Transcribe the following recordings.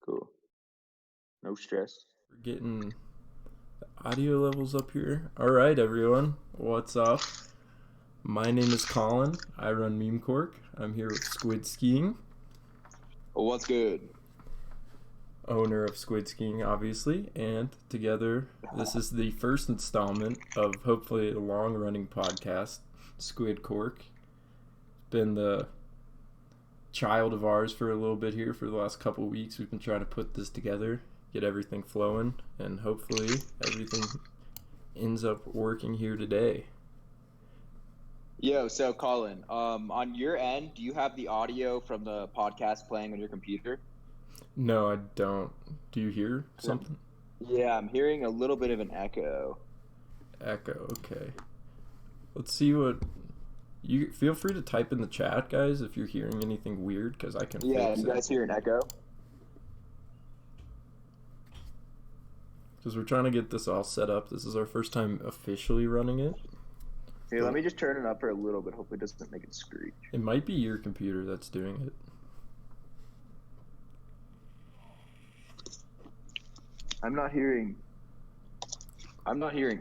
Cool. No stress. We're getting the audio levels up here. All right, everyone. What's up? My name is Colin. I run Meme Cork. I'm here with Squid Skiing, Well, what's good? owner of Squid Skiing, obviously. And together, this is the first installment of hopefully a long running podcast, Squid Cork. Been the child of ours for a little bit here for the last couple weeks. We've been trying to put this together, get everything flowing, and hopefully everything ends up working here today. Yo, so Colin, on your end, do you have the audio from the podcast playing on your computer? No, I don't. Do you hear 'Cause something? Yeah, I'm hearing a little bit of an echo. Echo, okay. Let's see what. You feel free to type in the chat, guys, if you're hearing anything weird, because I can Yeah, fix you it. guys hear an echo? Because we're trying to get this all set up. This is our first time officially running it. Here, let me just turn it up for a little bit. Hopefully it doesn't make it screech. It might be your computer that's doing it. I'm not hearing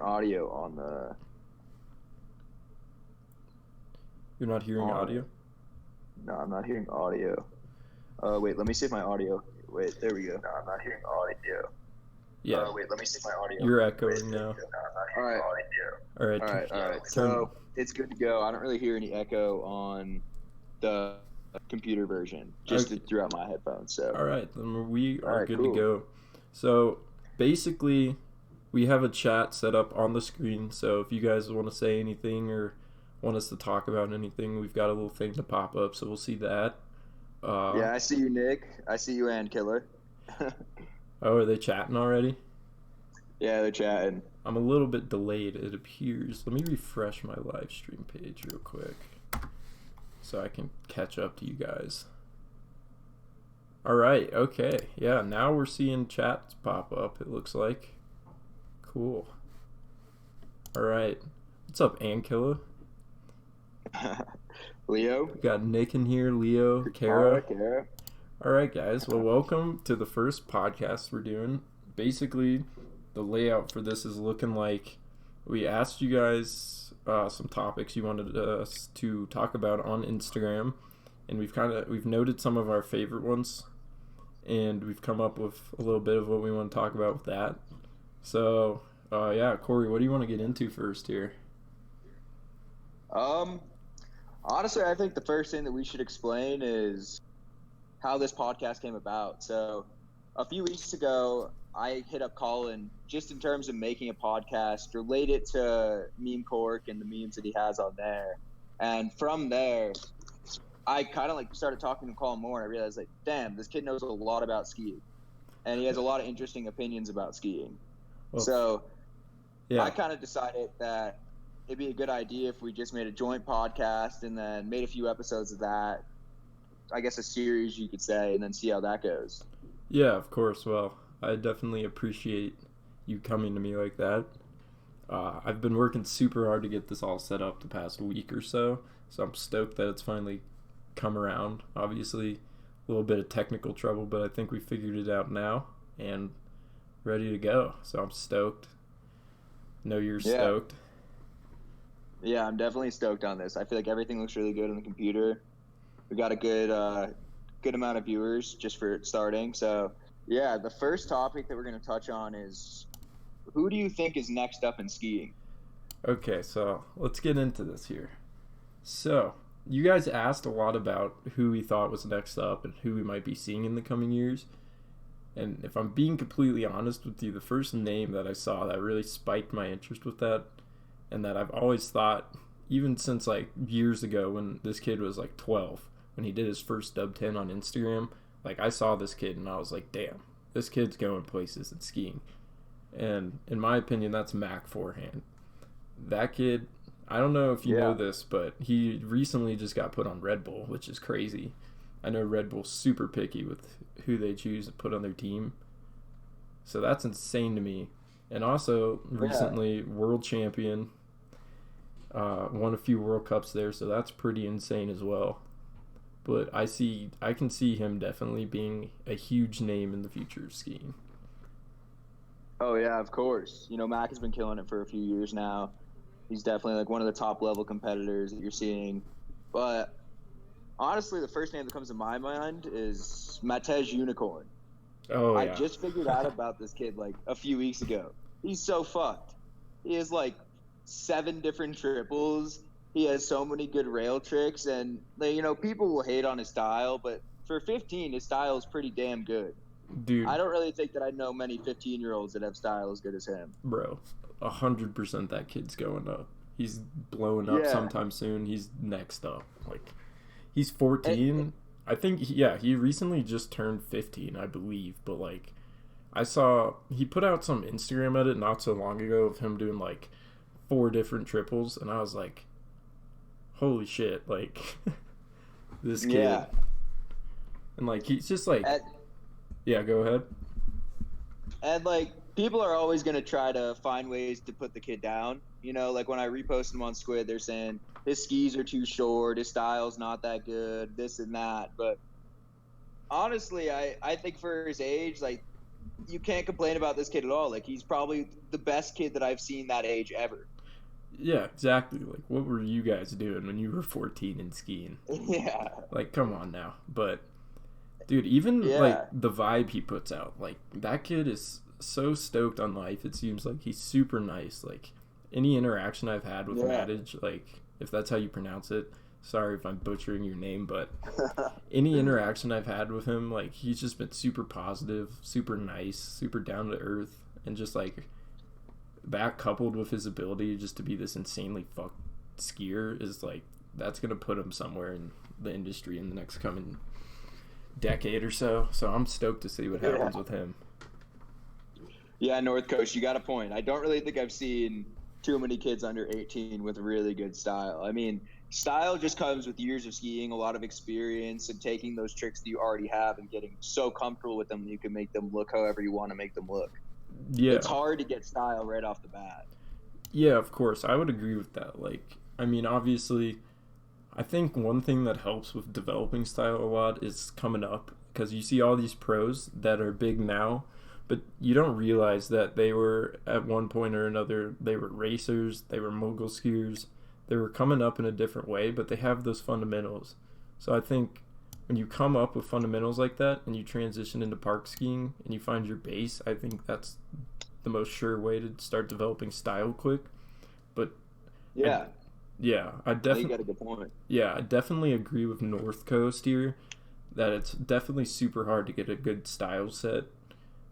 audio on the You're not hearing on audio? No, I'm not hearing audio. Wait, let me see if my audio. Wait, there we go. No, I'm not hearing audio. Yeah. Wait, let me see if my audio. You're echoing now. All right. All right. All right. So it's good to go. I don't really hear any echo on the computer version, just Okay. throughout my headphones. So All right, then we are right, good cool. to go. So basically, we have a chat set up on the screen. So if you guys want to say anything or want us to talk about anything, we've got a little thing to pop up. So we'll see that. Yeah, I see you, Nick. I see you, and Killer. Oh, are they chatting already? Yeah, they're chatting. I'm a little bit delayed, it appears. Let me refresh my live stream page real quick so I can catch up to you guys. All right, okay. Yeah, now we're seeing chats pop up, it looks like. Cool. All right. What's up, Ankilla? Leo. We got Nick in here, Leo, Kara. Kara. All right, guys. Well, welcome to the first podcast we're doing. Basically, the layout for this is looking like we asked you guys some topics you wanted us to talk about on Instagram, and we've noted some of our favorite ones, and we've come up with a little bit of what we want to talk about with that. So, yeah, Corey, what do you want to get into first here? Honestly, I think the first thing that we should explain is how this podcast came about. So, a few weeks ago, I hit up Colin just in terms of making a podcast related to Meme Cork and the memes that he has on there. And from there, I kind of started talking to Colin more, and I realized damn, this kid knows a lot about skiing, and he has a lot of interesting opinions about skiing. Well, So yeah. I kind of decided that it'd be a good idea if we just made a joint podcast and then made a few episodes of that. I guess a series, you could say, and then see how that goes. Yeah, of course. Well, I definitely appreciate you coming to me like that. I've been working super hard to get this all set up the past week or so I'm stoked that it's finally come around. Obviously, a little bit of technical trouble, but I think we figured it out now and ready to go. So I'm stoked. Know you're stoked. Yeah, I'm definitely stoked on this. I feel like everything looks really good on the computer. We got a good amount of viewers just for starting. So, yeah, the first topic that we're going to touch on is, who do you think is next up in skiing? Okay, so let's get into this here. So, you guys asked a lot about who we thought was next up and who we might be seeing in the coming years. And if I'm being completely honest with you, the first name that I saw that really spiked my interest with that, and that I've always thought, even since years ago when this kid was 12, when he did his first dub 10 on Instagram, I saw this kid and I was like, damn, this kid's going places in skiing. And in my opinion, that's Mac Forehand. That kid, I don't know if you know this, but he recently just got put on Red Bull, which is crazy. I know Red Bull's super picky with who they choose to put on their team. So that's insane to me. And also, recently, world champion, won a few World Cups there, so that's pretty insane as well. but I can see him definitely being a huge name in the future of skiing. Oh yeah, of course. You know, Mac has been killing it for a few years now. He's definitely like one of the top level competitors that you're seeing. But honestly, the first name that comes to my mind is Matej Unicorn. Oh I yeah. just figured out about this kid like a few weeks ago. He's so fucked. He has like 7 different triples. He has so many good rail tricks, and you know, people will hate on his style, but for 15, his style is pretty damn good. I Dude, don't really think that I know many 15-year-olds that have style as good as him. bro, 100% that kid's going up. He's blowing up Yeah. sometime soon. He's next up. Like, he's And, 14. I think, yeah, he recently just turned 15, I believe. But, like, I saw he put out some Instagram edit not so long ago of him doing, like, 4 different triples. And I was like, holy shit. Like, this kid. yeah. And, like, he's just like, And, yeah, go ahead. and like people are always going to try to find ways to put the kid down. You know, like when I repost him on Squid, they're saying his skis are too short, his style's not that good, this and that. But honestly, I think for his age, like, you can't complain about this kid at all. Like, he's probably the best kid that I've seen that age ever. Yeah, exactly. Like, what were you guys doing when you were 14 and skiing? Yeah. Like, come on now. But, dude, even, Yeah. like, the vibe he puts out, like, that kid is so stoked on life. It seems like he's super nice. Like, any interaction I've had with Yeah. Maddage, like, if that's how you pronounce it, sorry if I'm butchering your name, but any interaction I've had with him, like, he's just been super positive, super nice, super down to earth, and just, like, that coupled with his ability just to be this insanely fucked skier is, like, that's going to put him somewhere in the industry in the next coming decade or so. So I'm stoked to see what happens with him. Yeah, North Coast, you got a point. I don't really think I've seen too many kids under 18 with really good style. I mean, style just comes with years of skiing, a lot of experience, and taking those tricks that you already have and getting so comfortable with them that you can make them look however you want to make them look. Yeah. It's hard to get style right off the bat. Yeah, of course. I would agree with that. Like, I mean, obviously, I think one thing that helps with developing style a lot is coming up, because you see all these pros that are big now, but you don't realize that they were, at one point or another, they were racers, they were mogul skiers, they were coming up in a different way, but they have those fundamentals. So I think when you come up with fundamentals like that and you transition into park skiing and you find your base, I think that's the most sure way to start developing style quick. But Yeah, I you definitely got a good point. I definitely agree with North Coast here that it's definitely super hard to get a good style set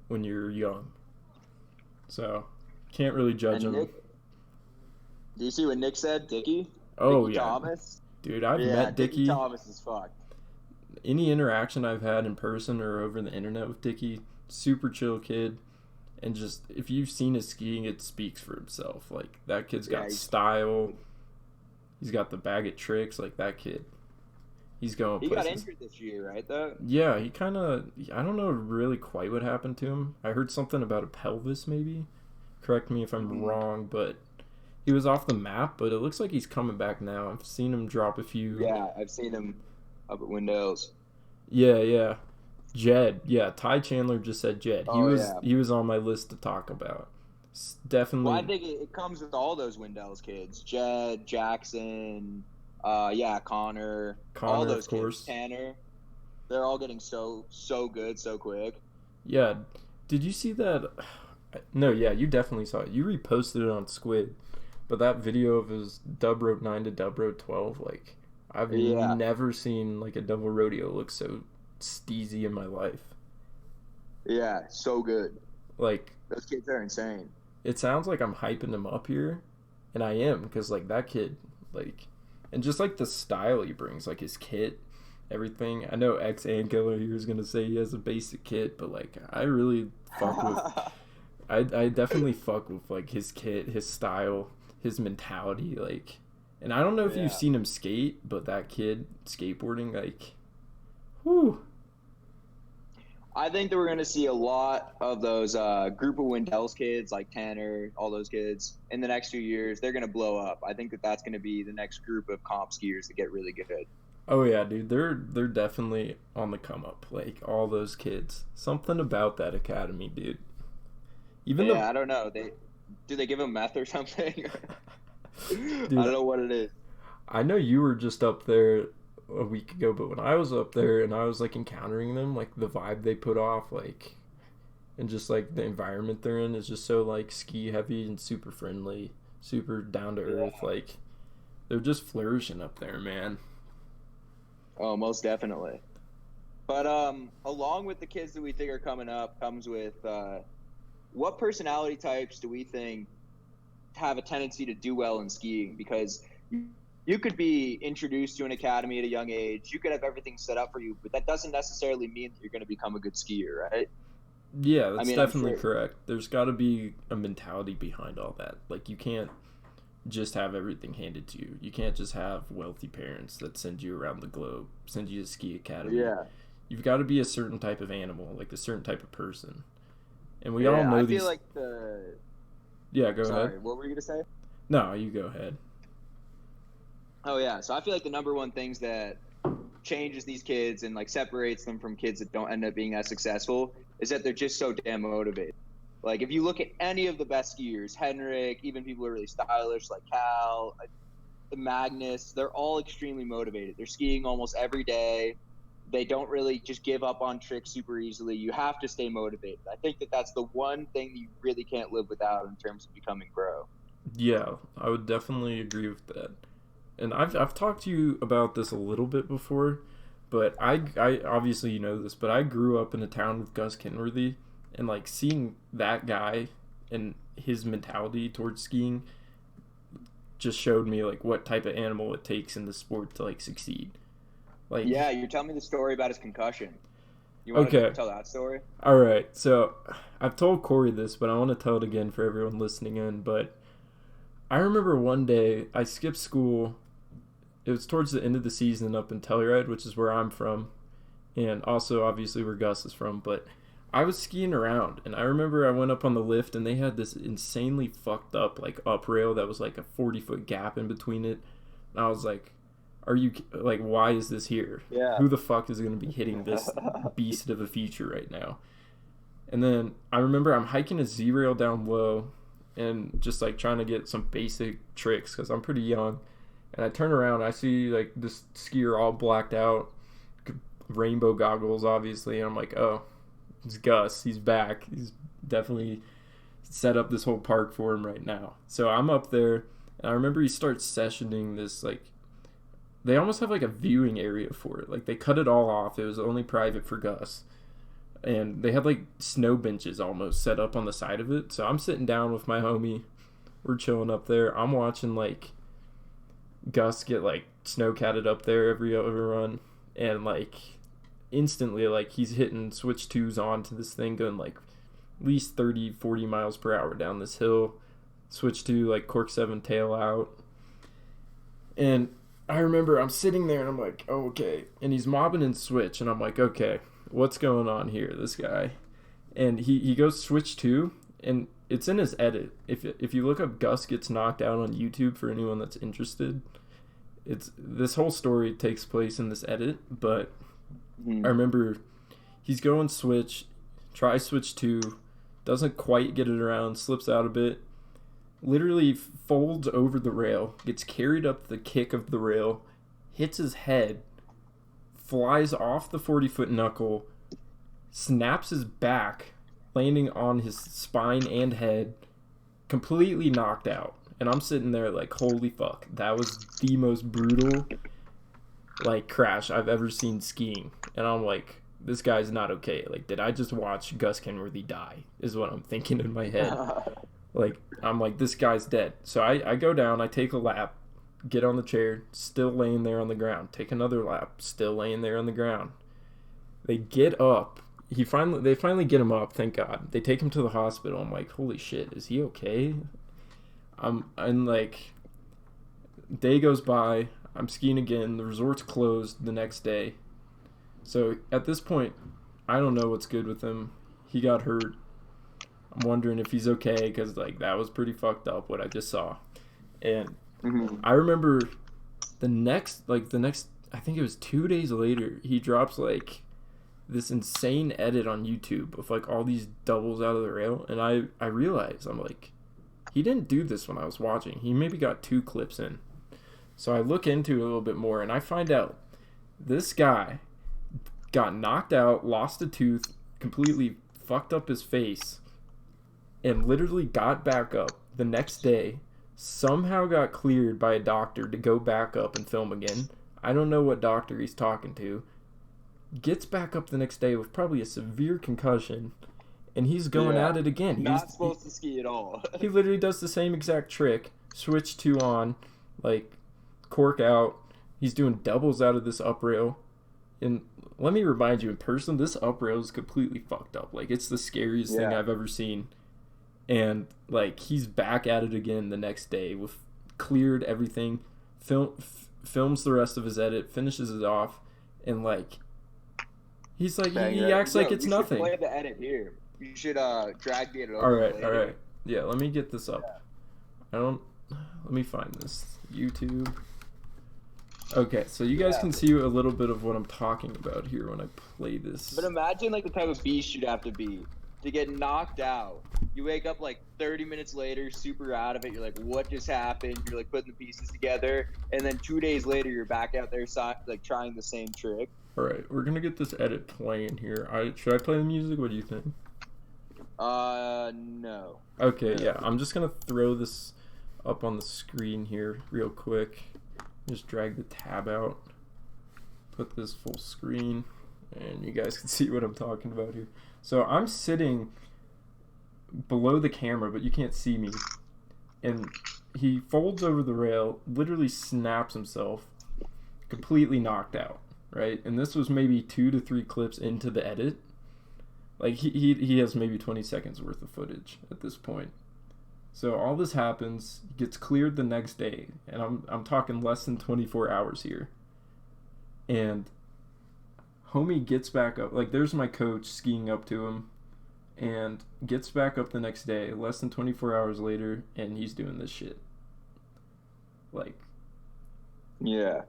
when you're young. So can't really judge And them. Nick, do you see what Nick said? Dickie? Oh Dickie yeah, Thomas? dude, I've Yeah, met Dickie Dickie. Thomas is fucked. Any interaction I've had in person or over the internet with Dickie, super chill kid. And just, if you've seen his skiing, it speaks for himself. Like, that kid's got style. He's got the bag of tricks. Like, that kid, he's going He places. got injured this year, right, though? Yeah, he kind of, I don't know really quite what happened to him. I heard something about a pelvis, maybe. Correct me if I'm wrong, but he was off the map, but it looks like he's coming back now. I've seen him drop a few. Yeah, I've seen him up at Windows. Yeah. Jed. Yeah, Ty Chandler just said Jed. Oh, He was on my list to talk about. Definitely. Well, I think it comes with all those Wendell's kids. Jed, Jackson, Connor, all those of course. kids. Tanner. They're all getting so good so quick. Yeah. Did you see that? No, yeah, you definitely saw it. You reposted it on Squid. But that video of his dub rope 9 to dub rope 12, like, I've never seen, like, a double rodeo look so steezy in my life. Yeah, so good. Like, those kids are insane. It sounds like I'm hyping him up here, and I am, because, like, that kid, like, and just, like, the style he brings, like, his kit, everything. I know ex-Ankiller here is going to say he has a basic kit, but, like, I really fuck with, I definitely fuck with, like, his kit, his style, his mentality, like, and I don't know if you've seen him skate, but that kid skateboarding, like, whew. I think that we're going to see a lot of those group of Wendell's kids, like Tanner, all those kids, in the next few years. They're going to blow up. I think that that's going to be the next group of comp skiers that get really good. Oh yeah, dude, they're definitely on the come up. Like all those kids, something about that academy, dude. Even the Yeah, I don't know. Do they give them meth or something? I dude, don't know what it is. I know you were just up there a week ago, but when I was up there and I was like encountering them, like the vibe they put off, like and just like the environment they're in is just so like ski heavy and super friendly, super down to earth. Yeah. Like they're just flourishing up there, man. Oh, most definitely. But along with the kids that we think are coming up comes with what personality types do we think have a tendency to do well in skiing? Because you could be introduced to an academy at a young age, you could have everything set up for you, but that doesn't necessarily mean that you're going to become a good skier, right? Yeah, I that's mean, I'm definitely sure. correct. There's got to be a mentality behind all that. Like you can't just have everything handed to you. You can't just have wealthy parents that send you around the globe, send you to ski academy. Yeah. You've got to be a certain type of animal, like a certain type of person. And we all Yeah, I know feel these. like the. Yeah, go ahead. Sorry, what were you gonna say? No, you go ahead. Oh yeah, so I feel like the number one things that changes these kids and like separates them from kids that don't end up being as successful is that they're just so damn motivated. Like if you look at any of the best skiers, Henrik, even people who are really stylish like Cal, the Magnus, they're all extremely motivated. They're skiing almost every day. They don't really just give up on tricks super easily. You have to stay motivated. I think that that's the one thing that you really can't live without in terms of becoming pro. Yeah, I would definitely agree with that. And I've talked to you about this a little bit before, but I obviously you know this, but I grew up in a town with Gus Kenworthy, and like seeing that guy and his mentality towards skiing just showed me like what type of animal it takes in the sport to like succeed. Like, Yeah, you're telling me the story about his concussion. You want to okay, tell that story? all right. So I've told Corey this, but I want to tell it again for everyone listening in. But I remember one day I skipped school. It was towards the end of the season up in Telluride, which is where I'm from, and also obviously where Gus is from. But I was skiing around, and I remember I went up on the lift, and they had this insanely fucked up like up rail that was like a 40-foot gap in between it. And I was like, "Are you like, why is this here? Yeah. Who the fuck is going to be hitting this beast of a feature right now?" And then I remember I'm hiking a Z rail down low, and just like trying to get some basic tricks because I'm pretty young. And I turn around, I see like this skier all blacked out, rainbow goggles, obviously. And I'm like, oh, it's Gus. He's back. He's definitely set up this whole park for him right now. So I'm up there, and I remember he starts sessioning this like. They almost have like a viewing area for it. Like they cut it all off. It was only private for Gus. And they had like snow benches almost set up on the side of it. So I'm sitting down with my homie. We're chilling up there. I'm watching like Gus get like snow catted up there every overrun, and like instantly like he's hitting switch twos onto this thing going like at least 30-40 miles per hour down this hill, switch to like cork 7 tail out. And I remember I'm sitting there and I'm like, oh, okay, and he's mobbing in switch, and I'm like, okay, what's going on here, this guy? And he goes switch 2, and it's in his edit. If you look up Gus gets knocked out on YouTube for anyone that's interested, it's this whole story takes place in this edit. But I remember he's going switch, tries switch 2, doesn't quite get it around, slips out a bit, literally folds over the rail, gets carried up the kick of the rail, hits his head, flies off the 40-foot knuckle, snaps his back, landing on his spine and head, completely knocked out. And I'm sitting there like, holy fuck, that was the most brutal like crash I've ever seen skiing. And I'm like, this guy's not okay. Like, did I just watch Gus Kenworthy die? Is what I'm thinking in my head. Like, I'm like, this guy's dead. So I go down, I take a lap, get on the chair, still laying there on the ground. Take another lap, still laying there on the ground. They get up. They finally get him up, thank God. They take him to the hospital. I'm like, holy shit, is he okay? And like, day goes by, I'm skiing again, the resort's closed the next day. So at this point, I don't know what's good with him. He got hurt. I'm wondering if he's okay, because like that was pretty fucked up what I just saw. And I remember the next I think it was 2 days later, he drops like this insane edit on YouTube of like all these doubles out of the rail, and I realized, I'm like, he didn't do this when I was watching. He maybe got 2 clips in. So I look into it a little bit more, and I find out this guy got knocked out, lost a tooth, completely fucked up his face, and literally got back up the next day, somehow got cleared by a doctor to go back up and film again. I don't know what doctor he's talking to. Gets back up the next day with probably a severe concussion, and he's going at it again. Not supposed to ski at all. He literally does the same exact trick. Switch 2 on, like, cork out. He's doing doubles out of this up rail. And let me remind you, in person, this up rail is completely fucked up. Like, it's the scariest thing I've ever seen. And, like, he's back at it again the next day with cleared everything, films the rest of his edit, finishes it off, and, like, he's like, he acts like it's nothing. You should play the edit here. You should drag the edit over. All right. Yeah, let me get this up. Let me find this. YouTube. Okay, so you guys can see a little bit of what I'm talking about here when I play this. But imagine, like, the type of beast you'd have to be to get knocked out. You wake up, like, 30 minutes later, super out of it. You're like, what just happened? You're, like, putting the pieces together. And then 2 days later, you're back out there, like, trying the same trick. All right, we're going to get this edit playing here. Should I play the music? What do you think? No. Okay, yeah. I'm just going to throw this up on the screen here real quick. Just drag the tab out. Put this full screen. And you guys can see what I'm talking about here. So I'm sitting below the camera, but you can't see me. And he folds over the rail, literally snaps himself, completely knocked out, right? And this was maybe 2 to 3 clips into the edit. Like, he has maybe 20 seconds worth of footage at this point. So all this happens, gets cleared the next day, and I'm talking less than 24 hours here. And homie gets back up. Like, there's my coach skiing up to him, and gets back up the next day, less than 24 hours later, and he's doing this shit. Like, yeah,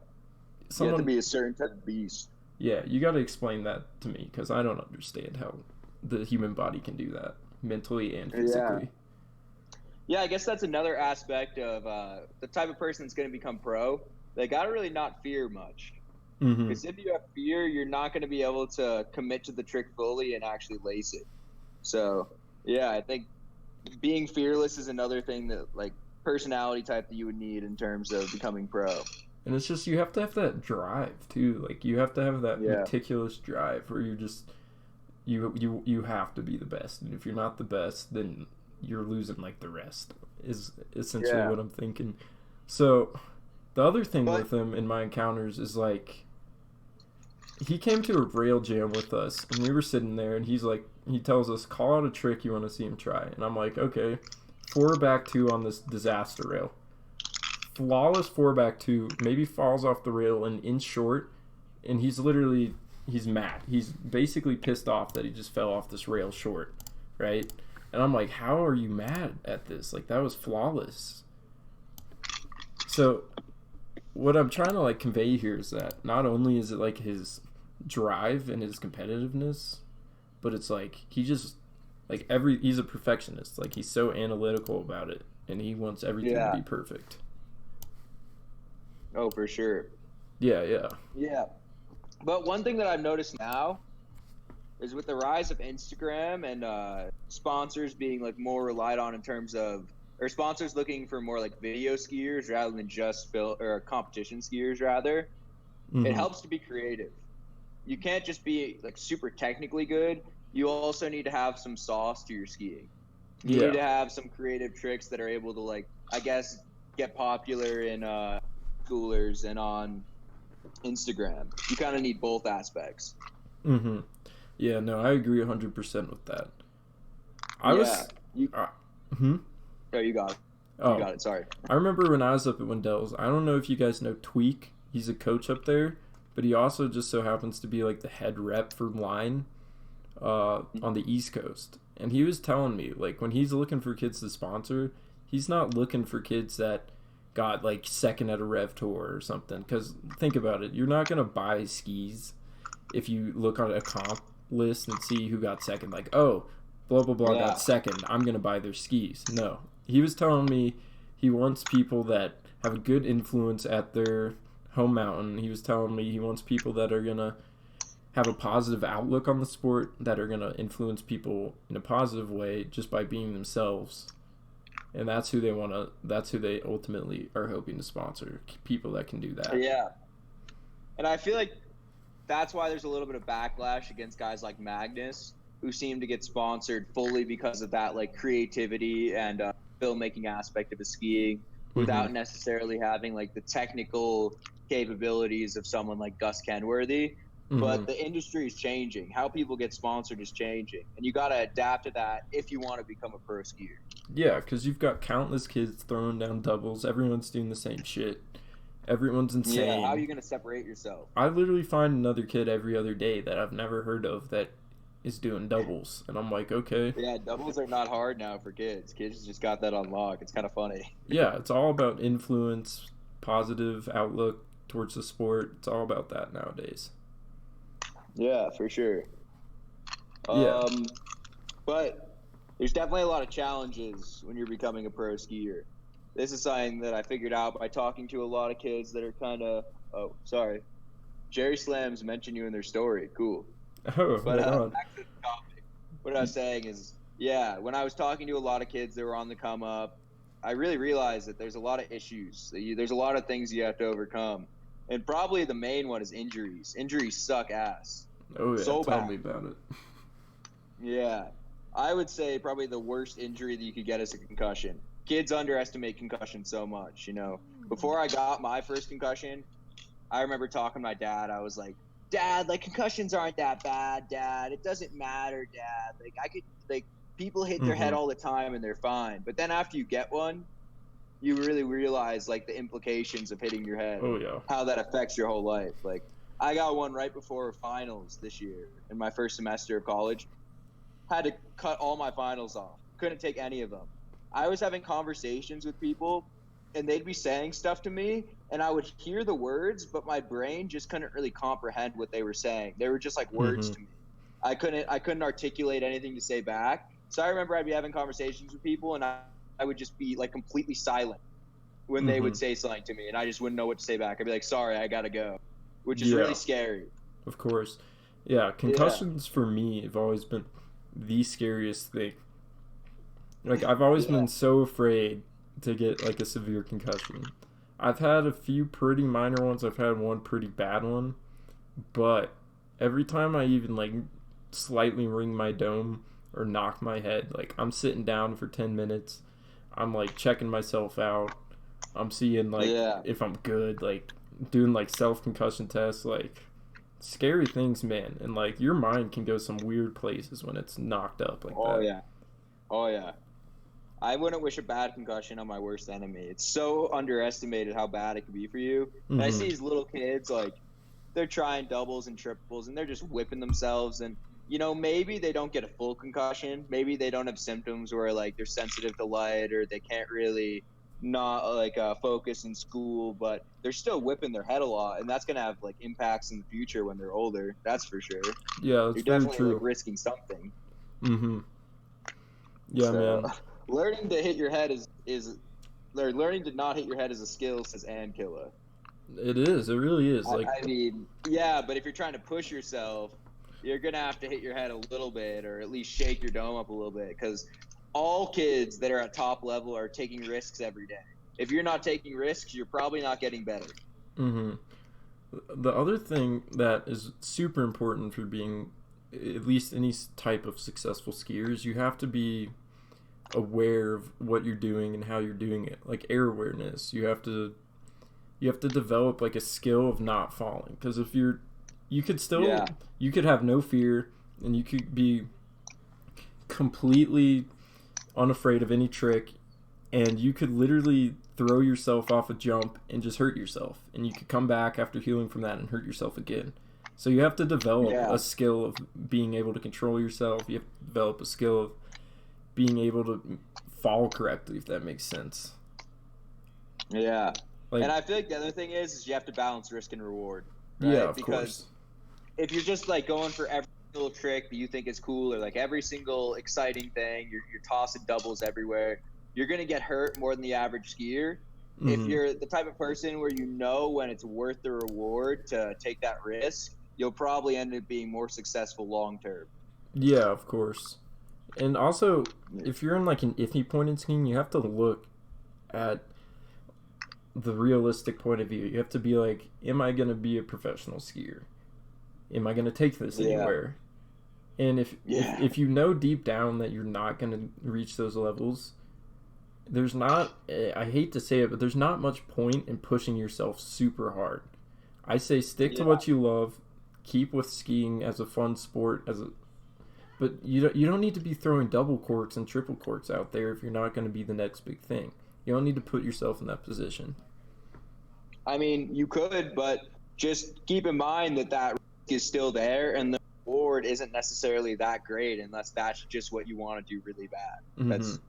you have to be a certain type of beast. Yeah, you got to explain that to me, because I don't understand how the human body can do that, mentally and physically. Yeah, I guess that's another aspect of the type of person that's going to become pro. They got to really not fear much. Because if you have fear, you're not going to be able to commit to the trick fully and actually lace it. So, yeah, I think being fearless is another thing that, like, personality type that you would need in terms of becoming pro. And it's just, you have to have that drive, too. Like, you have to have that meticulous drive where you're just, you have to be the best. And if you're not the best, then you're losing, like, the rest, is essentially what I'm thinking. So the other thing with him in my encounters is, like, he came to a rail jam with us, and we were sitting there, and he's like, he tells us, call out a trick you want to see him try. And I'm like, okay, 4 back 2 on this disaster rail. Flawless 4 back 2, maybe falls off the rail an inch short, and he's mad. He's basically pissed off that he just fell off this rail short, right? And I'm like, how are you mad at this? Like, that was flawless. So what I'm trying to, like, convey here is that not only is it, like, his drive and his competitiveness, but it's, like, he just, like, he's a perfectionist. Like, he's so analytical about it, and he wants everything to be perfect. Oh, for sure. Yeah. But one thing that I've noticed now is with the rise of Instagram and sponsors being, like, more relied on in terms of, or sponsors looking for more, like, video skiers rather than just competition skiers rather, it helps to be creative. You can't just be, like, super technically good. You also need to have some sauce to your skiing. You need to have some creative tricks that are able to, like, I guess, get popular in schoolers and on Instagram. You kind of need both aspects. Yeah, no, I agree 100% with that. Oh, you got it. Oh, you got it, sorry. I remember when I was up at Wendell's, I don't know if you guys know Tweak. He's a coach up there, but he also just so happens to be, like, the head rep for line on the East Coast. And he was telling me, like, when he's looking for kids to sponsor, he's not looking for kids that got like second at a Rev Tour or something. Because think about it, you're not gonna buy skis if you look on a comp list and see who got second. Like, oh, blah blah blah got second, I'm gonna buy their skis. No, he was telling me he wants people that have a good influence at their home mountain. He was telling me he wants people that are gonna have a positive outlook on the sport, that are gonna influence people in a positive way just by being themselves. And that's who they ultimately are hoping to sponsor, people that can do that. Yeah. And I feel like that's why there's a little bit of backlash against guys like Magnus, who seem to get sponsored fully because of that like creativity and filmmaking aspect of his skiing, without necessarily having like the technical capabilities of someone like Gus Kenworthy. But the industry is changing. How people get sponsored is changing, and you got to adapt to that if you want to become a pro skier. Yeah, because you've got countless kids throwing down doubles. Everyone's doing the same shit. Everyone's insane. Yeah, how are you going to separate yourself? I literally find another kid every other day that I've never heard of that is doing doubles, and I'm like, okay. Yeah, doubles are not hard now for kids. Kids just got that on lock. It's kind of funny. Yeah, it's all about influence, positive outlook towards the sport. It's all about that nowadays. Yeah, for sure. Yeah. But there's definitely a lot of challenges when you're becoming a pro skier. This is something that I figured out by talking to a lot of kids that are kind of... Oh, sorry. Jerry Slams mentioned you in their story. Cool. Oh, but on. back to the topic. What I was saying is, yeah, when I was talking to a lot of kids that were on the come up, I really realized that there's a lot of issues. There's a lot of things you have to overcome. And probably the main one is injuries. Injuries suck ass. Oh, yeah. So Tell bad. me about it. Yeah. I would say probably the worst injury that you could get is a concussion. Kids underestimate concussion so much, you know. Before I got my first concussion, I remember talking to my dad. I was like, Dad, like, concussions aren't that bad, Dad. It doesn't matter, Dad. People hit their head all the time and they're fine. But then after you get one, you really realize, like, the implications of hitting your head. Oh, yeah. How that affects your whole life. Like, I got one right before finals this year in my first semester of college. Had to cut all my finals off. Couldn't take any of them. I was having conversations with people, and they'd be saying stuff to me, and I would hear the words, but my brain just couldn't really comprehend what they were saying. They were just like words to me. I couldn't articulate anything to say back. So I remember I'd be having conversations with people, and I would just be like completely silent when they would say something to me, and I just wouldn't know what to say back. I'd be like, sorry, I gotta go, which is really scary. Of course. Yeah, concussions for me have always been the scariest thing. Like, I've always been so afraid to get like a severe concussion. I've had a few pretty minor ones. I've had one pretty bad one. But every time I even like slightly ring my dome or knock my head, like, I'm sitting down for 10 minutes. I'm like checking myself out. I'm seeing like if I'm good, like doing like self-concussion tests, like scary things, man. And like your mind can go some weird places when it's knocked up like that. Oh yeah. I wouldn't wish a bad concussion on my worst enemy. It's so underestimated how bad it could be for you. And I see these little kids, like, they're trying doubles and triples, and they're just whipping themselves. And, you know, maybe they don't get a full concussion. Maybe they don't have symptoms where, like, they're sensitive to light or they can't really focus in school. But they're still whipping their head a lot, and that's going to have, like, impacts in the future when they're older. That's for sure. Yeah, that's You're definitely true. like, risking something. Yeah, man. Learning to hit your head learning to not hit your head is a skill, says Ankilla. It is. It really is. Like, I mean, yeah, but if you're trying to push yourself, you're gonna have to hit your head a little bit, or at least shake your dome up a little bit, because all kids that are at top level are taking risks every day. If you're not taking risks, you're probably not getting better. The other thing that is super important for being at least any type of successful skier is you have to be aware of what you're doing and how you're doing it. Like air awareness, you have to develop like a skill of not falling, because if you could have no fear and you could be completely unafraid of any trick, and you could literally throw yourself off a jump and just hurt yourself, and you could come back after healing from that and hurt yourself again. So you have to develop a skill of being able to control yourself. You have to develop a skill of being able to fall correctly, if that makes sense. Yeah. Like, And I feel like the other thing is you have to balance risk and reward, right? yeah, of Because course. if you're just like going for every single trick that you think is cool, or like every single exciting thing, you're tossing doubles everywhere, you're going to get hurt more than the average skier. If Hmm. you're the type of person where you know when it's worth the reward to take that risk, you'll probably end up being more successful long term. Yeah, of course. And also, if you're in like an iffy point in skiing, you have to look at the realistic point of view. You have to be like, am I going to be a professional skier? Am I going to take this Yeah. anywhere? And Yeah. if you know deep down that you're not going to reach those levels, there's not, I hate to say it, but there's not much point in pushing yourself super hard. I say stick to Yeah. what you love, keep with skiing as a fun sport, but you don't need to be throwing double corks and triple corks out there if you're not going to be the next big thing. You don't need to put yourself in that position. I mean, you could, but just keep in mind that that risk is still there, and the reward isn't necessarily that great unless that's just what you want to do really bad. Hmm. That's,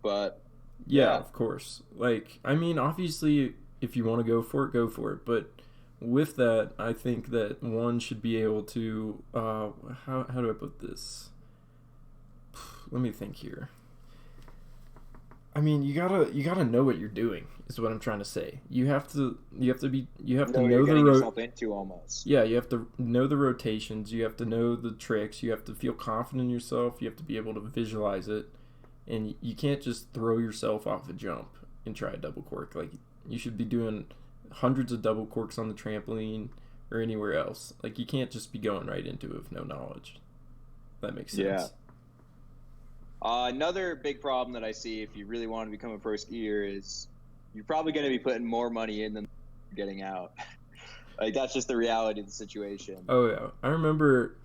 but Yeah, yeah, of course. Like, I mean, obviously, if you want to go for it, go for it. But with that, I think that one should be able to. How do I put this? Let me think here. I mean, you gotta know what you're doing. Is what I'm trying to say. You have to know what you're know the getting road. yourself into almost. Yeah, you have to know the rotations. You have to know the tricks. You have to feel confident in yourself. You have to be able to visualize it, and you can't just throw yourself off a jump and try a double cork. Like, you should be doing hundreds of double corks on the trampoline or anywhere else. Like, you can't just be going right into it with no knowledge. That makes sense. Yeah. Another big problem that I see if you really want to become a pro skier is you're probably going to be putting more money in than getting out. Like, that's just the reality of the situation. Oh yeah, I remember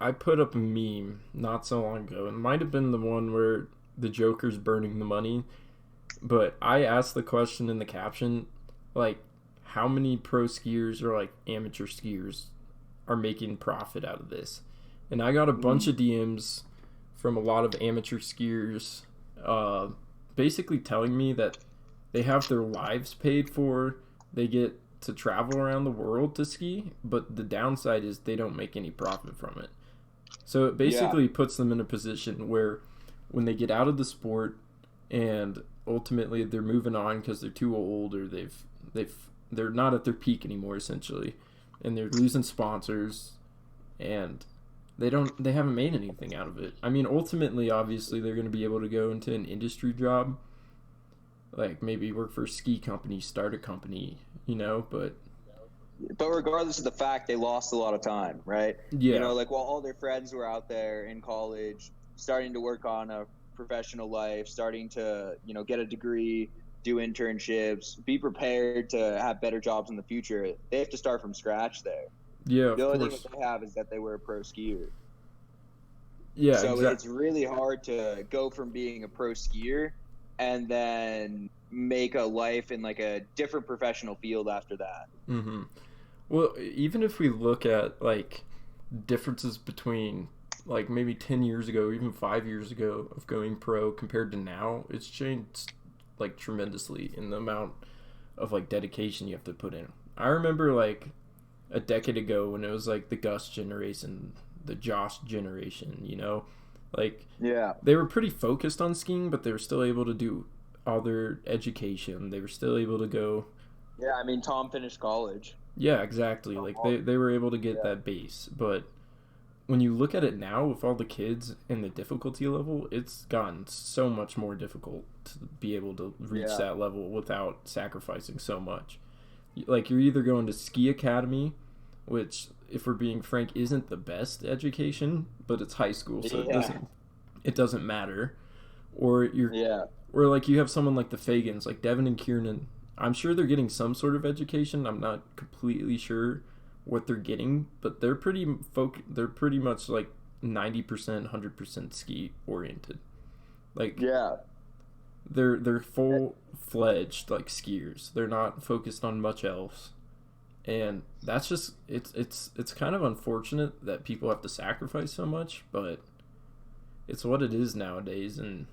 I put up a meme not so long ago. It might have been the one where the Joker's burning the money, but I asked the question in the caption, like, how many pro skiers or like amateur skiers are making profit out of this? And I got a bunch of DMs from a lot of amateur skiers, basically telling me that they have their lives paid for, they get to travel around the world to ski, but the downside is they don't make any profit from it. So it Yeah. basically puts them in a position where when they get out of the sport and ultimately they're moving on because they're too old or they're not at their peak anymore essentially, and they're losing sponsors and they haven't made anything out of it. I mean, ultimately, obviously, they're going to be able to go into an industry job, like maybe work for a ski company, start a company, but But regardless of the fact, they lost a lot of time, right? You yeah, know, like while all their friends were out there in college, starting to work on a professional life, starting to, get a degree, do internships, be prepared to have better jobs in the future, they have to start from scratch there. yeah, The of only thing that course, they have is that they were a pro skier. yeah, So exactly. it's really hard to go from being a pro skier and then make a life in like a different professional field after that. Hmm. Well, even if we look at like differences between like maybe 10 years ago, even 5 years ago of going pro compared to now, it's changed like tremendously in the amount of like dedication you have to put in. I remember like a decade ago when it was like the Gus generation, the Josh generation, like Yeah. they were pretty focused on skiing, but they were still able to do all their education. They were still able to go. Yeah, I mean, Tom finished college. Yeah, exactly. Like they were able to get Yeah. that base. But when you look at it now with all the kids and the difficulty level, it's gotten so much more difficult to be able to reach Yeah. that level without sacrificing so much. Like, you're either going to ski academy, which, if we're being frank, isn't the best education, but it's high school, so it Yeah. doesn't matter. Or Yeah. like you have someone like the Fagans, like Devin and Kiernan. I'm sure they're getting some sort of education. I'm not completely sure what they're getting, but they're pretty much like 90%, 100% ski oriented. Like, Yeah. they're full fledged like skiers. They're not focused on much else. And that's just it's kind of unfortunate that people have to sacrifice so much, but it's what it is nowadays. And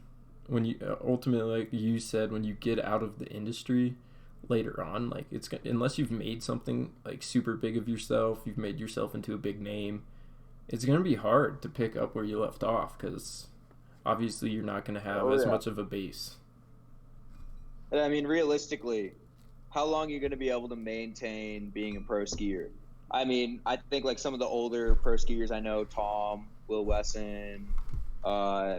when you ultimately, like you said, when you get out of the industry later on, like unless you've made something like super big of yourself, you've made yourself into a big name, it's gonna be hard to pick up where you left off because obviously you're not gonna have as much of a base. And I mean, realistically, how long are you going to be able to maintain being a pro skier? I mean, I think like some of the older pro skiers I know, Tom, Will Wesson,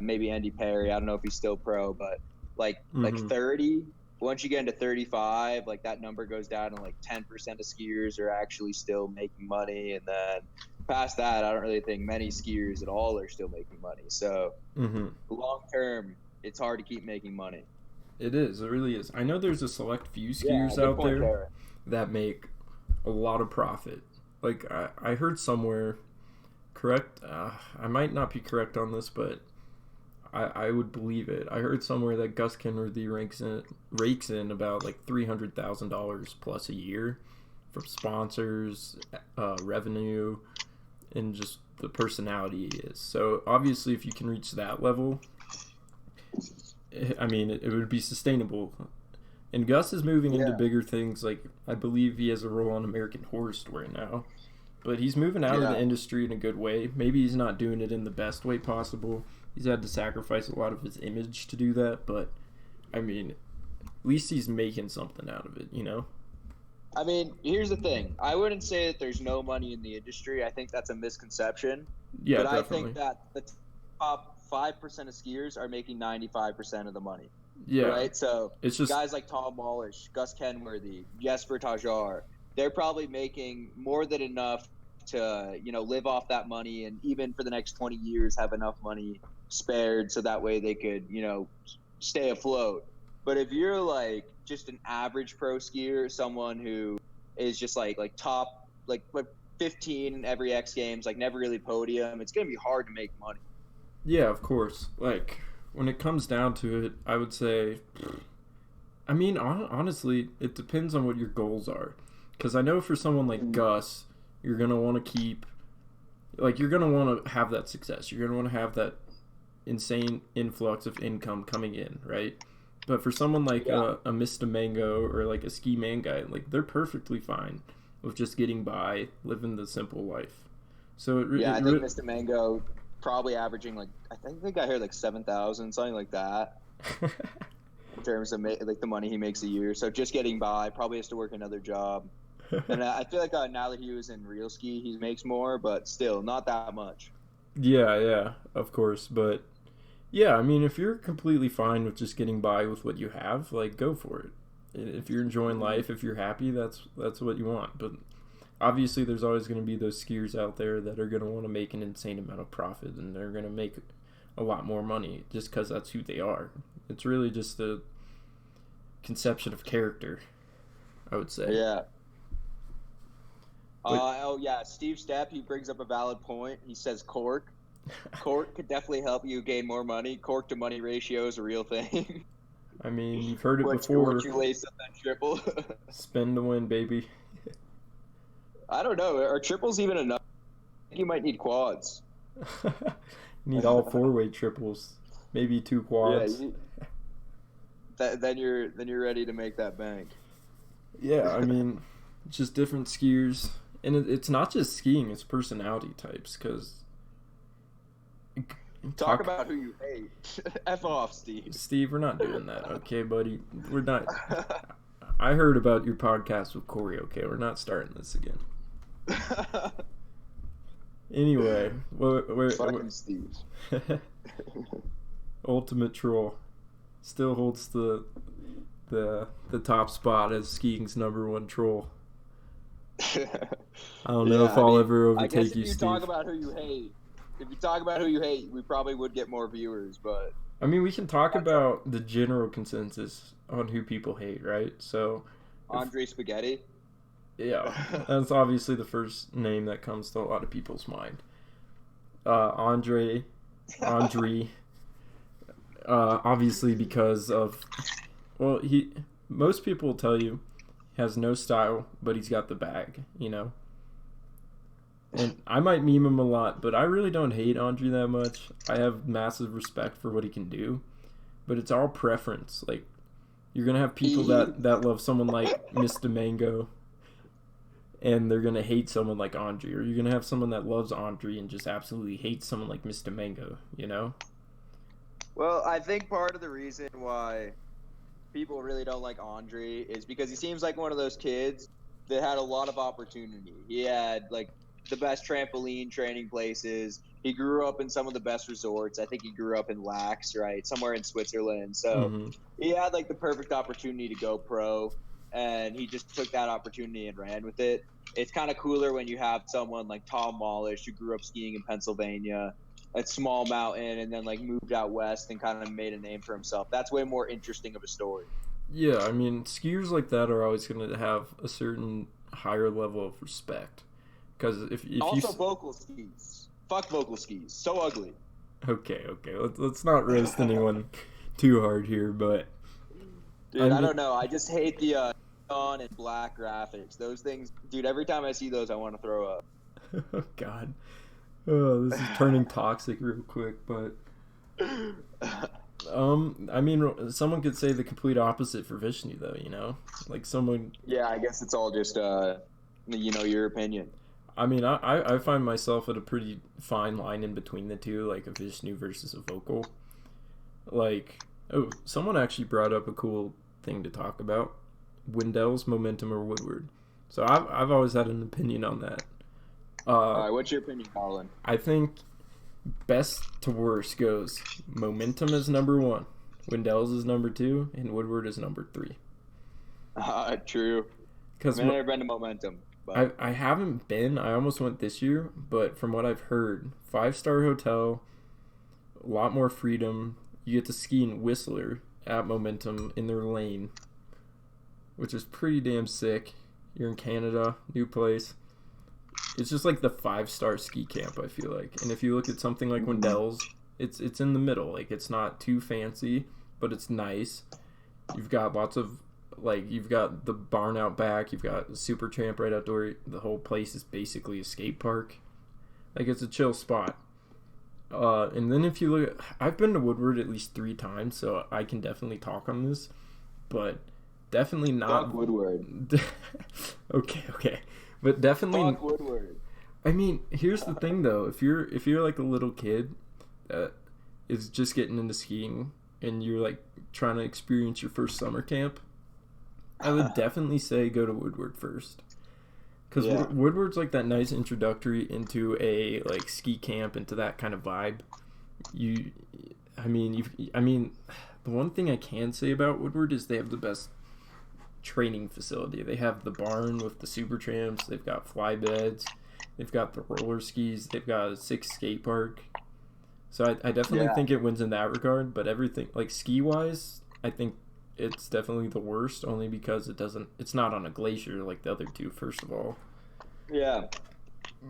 maybe Andy Perry. I don't know if he's still pro, but like 30. Once you get into 35, like that number goes down, and like 10% of skiers are actually still making money, and then past that, I don't really think many skiers at all are still making money. So long term, it's hard to keep making money. It is. It really is. I know there's a select few skiers out there that make a lot of profit. Like, I heard somewhere, correct, I might not be correct on this, but I would believe it. I heard somewhere that Gus Kenworthy rakes in about like $300,000 plus a year from sponsors, revenue, and just the personality he is. So, obviously, if you can reach that level, I mean, it would be sustainable. And Gus is moving into bigger things. Like, I believe he has a role on American Horror Story now. But he's moving out of the industry in a good way. Maybe he's not doing it in the best way possible. He's had to sacrifice a lot of his image to do that. But, I mean, at least he's making something out of it, you know? I mean, here's the thing. I wouldn't say that there's no money in the industry. I think that's a misconception. Yeah, but definitely. I think that the top 5% of skiers are making 95% of the money. Yeah. Right? So it's just guys like Tom Wallish, Gus Kenworthy, Jesper Tajjar, they're probably making more than enough to, you know, live off that money, and even for the next 20 years have enough money spared so that way they could, you know, stay afloat. But if you're like just an average pro skier, someone who is just like top like 15 in every X Games, like never really podium, it's going to be hard to make money. Yeah, of course. Like, when it comes down to it, I would say, I mean, honestly, it depends on what your goals are. Because I know for someone like Gus, you're going to want to keep, like, you're going to want to have that success. You're going to want to have that insane influx of income coming in, right? But for someone like a Mr. Mango or like a Ski Man guy, like, they're perfectly fine with just getting by, living the simple life. So I think Mr. Mango probably averaging like I think I heard like 7,000, something like that, in terms of like the money he makes a year. So just getting by, probably has to work another job. And I feel like now that he was in Real Ski, he makes more, but still not that much. Yeah, of course. But yeah, I mean, if you're completely fine with just getting by with what you have, like, go for it. If you're enjoying life, if you're happy, that's what you want. But obviously, there's always going to be those skiers out there that are going to want to make an insane amount of profit, and they're going to make a lot more money just because that's who they are. It's really just a conception of character, I would say. Yeah. Steve Stepp, he brings up a valid point. He says Cork. Cork could definitely help you gain more money. Cork to money ratio is a real thing. I mean, you've heard it before. Once you lace up that triple. Spend to win, baby. I don't know. Are triples even enough? I think you might need quads. You need all four-way triples, maybe 2 quads. Yeah, then you're ready to make that bank. Yeah, I mean, just different skiers, and it's not just skiing; it's personality types. Because talk about who you hate. F off, Steve. Steve, we're not doing that, okay, buddy? We're not. I heard about your podcast with Corey. Okay, we're not starting this again. Anyway, fucking Steve. Ultimate Troll still holds the top spot as skiing's #1 troll. I don't know if I'll ever overtake you, Steve. If you talk about who you hate, we probably would get more viewers, but I mean, we can talk about the general consensus on who people hate, right? So Andre Spaghetti. Yeah, that's obviously the first name that comes to a lot of people's mind. Andre, obviously because of, well, most people will tell you he has no style, but he's got the bag, you know? And I might meme him a lot, but I really don't hate Andre that much. I have massive respect for what he can do. but it's all preference. Like, you're gonna have people that love someone like Mr. Mango, and they're gonna hate someone like Andre, or you're gonna have someone that loves Andre and just absolutely hates someone like Mr. Mango. You know? Well, I think part of the reason why people really don't like Andre is because he seems like one of those kids that had a lot of opportunity. He had like the best trampoline training places. He grew up in some of the best resorts. I think he grew up in Lax, right? Somewhere in Switzerland. So he had like the perfect opportunity to go pro, and he just took that opportunity and ran with it. It's kind of cooler when you have someone like Tom Wallish, who grew up skiing in Pennsylvania, a small mountain, and then like moved out west and kind of made a name for himself. That's way more interesting of a story. Yeah, I mean, skiers like that are always going to have a certain higher level of respect. Because if also vocal skis. Fuck vocal skis. So ugly. Okay. Let's not roast anyone too hard here, but dude, I don't know. I just hate the neon and black graphics. Those things, dude. Every time I see those, I want to throw up. Oh God. Oh, this is turning toxic real quick, but I mean, someone could say the complete opposite for Vishnu, though. You know, like someone. Yeah, I guess it's all just your opinion. I mean, I find myself at a pretty fine line in between the two, like a Vishnu versus a vocal. Like, someone actually brought up a cool thing to talk about: Wendell's, Momentum, or Woodward. So I've always had an opinion on that. All right, what's your opinion, Colin? I think best to worst goes Momentum is number 1, Wendell's is number 2, and Woodward is number 3. True. Because I've never been to Momentum. But I haven't been. I almost went this year, but from what I've heard, 5-star hotel, a lot more freedom. You get to ski in Whistler at Momentum in their lane, which is pretty damn sick. You're in Canada, new place. It's just like the 5-star ski camp, I feel like. And if you look at something like Wendell's, it's in the middle. Like, it's not too fancy, but it's nice. You've got lots of, like, you've got the barn out back. You've got the Super Tramp right outdoor. The whole place is basically a skate park. Like, it's a chill spot. And then if you look at, I've been to Woodward at least 3 times, so I can definitely talk on this. But definitely not. Fuck Woodward. Okay. But definitely. Fuck Woodward. I mean, here's the thing though. If you're like a little kid that is just getting into skiing and you're like trying to experience your first summer camp, I would definitely say go to Woodward first. Because Woodward's like that nice introductory into a like ski camp, into that kind of vibe. I mean, the one thing I can say about Woodward is they have the best training facility. They have the barn with the super tramps. They've got fly beds. They've got the roller skis. They've got a 6 skate park. So I definitely think it wins in that regard. But everything like ski wise, I think it's definitely the worst, only because it's not on a glacier like the other two. First of all. Yeah,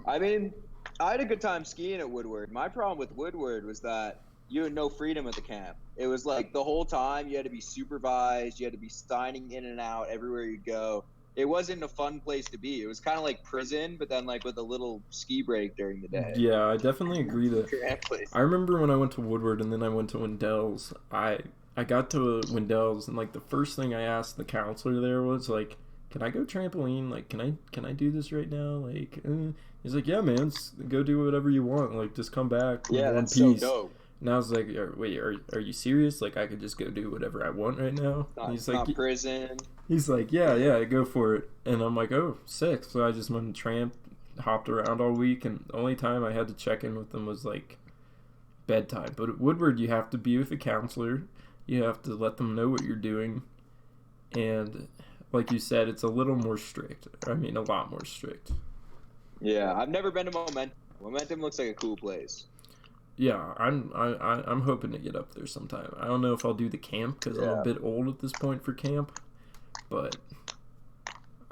I mean, I had a good time skiing at Woodward. My problem with Woodward was that you had no freedom at the camp. It was like the whole time you had to be supervised. You had to be signing in and out everywhere you go. It wasn't a fun place to be. It was kind of like prison, but then like with a little ski break during the day. Yeah, I definitely agree that. I remember when I went to Woodward and then I went to Wendell's. I got to Wendell's and like the first thing I asked the counselor there was like, "Can I go trampoline? Like, can I do this right now?" Like, he's like, "Yeah, man, go do whatever you want. Like, just come back in one piece." So dope. And I was like, "Wait, are you serious? Like, I could just go do whatever I want right now?" He's like, "Not prison." He's like, yeah, go for it. And I'm like, "Oh, sick." So I just went and tramped, hopped around all week, and the only time I had to check in with them was like bedtime. But at Woodward, you have to be with a counselor. You have to let them know what you're doing, and like you said, it's a little more strict. I mean, a lot more strict. Yeah, I've never been to Momentum. Momentum looks like a cool place. Yeah, I'm hoping to get up there sometime. I don't know if I'll do the camp because I'm a bit old at this point for camp, but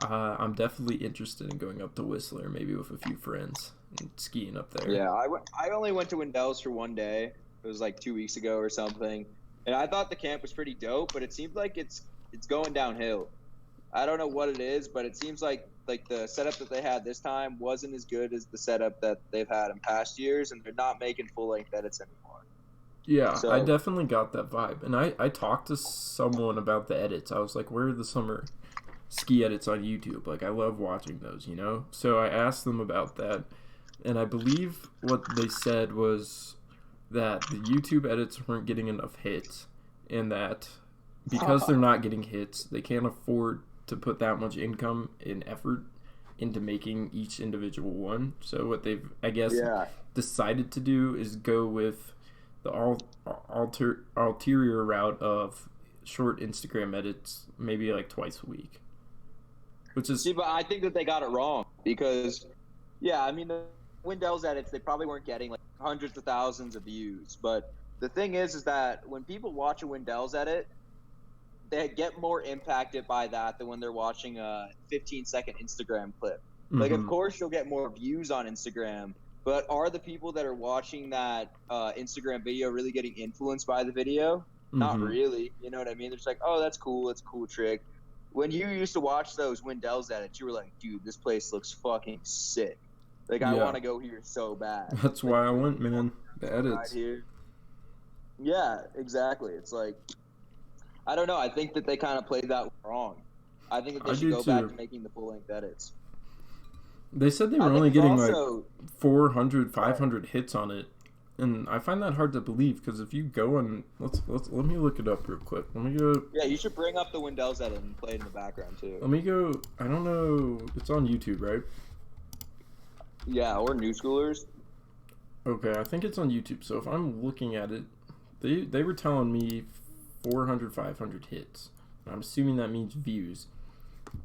I'm definitely interested in going up to Whistler, maybe with a few friends and skiing up there. Yeah, I only went to Wendell's for one day. It was like 2 weeks ago or something, and I thought the camp was pretty dope, but it seemed like it's going downhill. I don't know what it is, but it seems like the setup that they had this time wasn't as good as the setup that they've had in past years, and they're not making full-length edits anymore. Yeah, I So definitely got that vibe. And I talked to someone about the edits. I was like, where are the summer ski edits on YouTube? Like, I love watching those, you know? So I asked them about that. And I believe what they said was that the YouTube edits weren't getting enough hits. And that because they're not getting hits, they can't afford to put that much income and effort into making each individual one. So what they've, I guess, yeah. decided to do is go with the ulterior route of short Instagram edits, maybe like twice a week, which is See, but I think that they got it wrong because, yeah, I mean, the Wendell's edits, they probably weren't getting like hundreds of thousands of views. But the thing is that when people watch a Wendell's edit, they get more impacted by that than when they're watching a 15-second Instagram clip. Like, of course, you'll get more views on Instagram, but are the people that are watching that Instagram video really getting influenced by the video? Not really. You know what I mean? They're just like, oh, that's cool. It's a cool trick. When you used to watch those Wendell's edits, you were like, dude, this place looks fucking sick. Like, I Yeah. want to go here so bad. That's like, why I went, man. The right edits. here. Yeah, exactly. It's like, I don't know. I think that they kind of played that wrong. I think that they I should do go back too. to making the full-length edits. They said they I were think only it's getting also, like 400, 500 hits on it. And I find that hard to believe because if you go and let me look it up real quick. Let me go. yeah, you should bring up the Wendell's edit and play it in the background too. Let me go. I don't know. It's on YouTube, right? Yeah, or New Schoolers. Okay, I think it's on YouTube. So if I'm looking at it, they were telling me 400, 500 hits. I'm assuming that means views.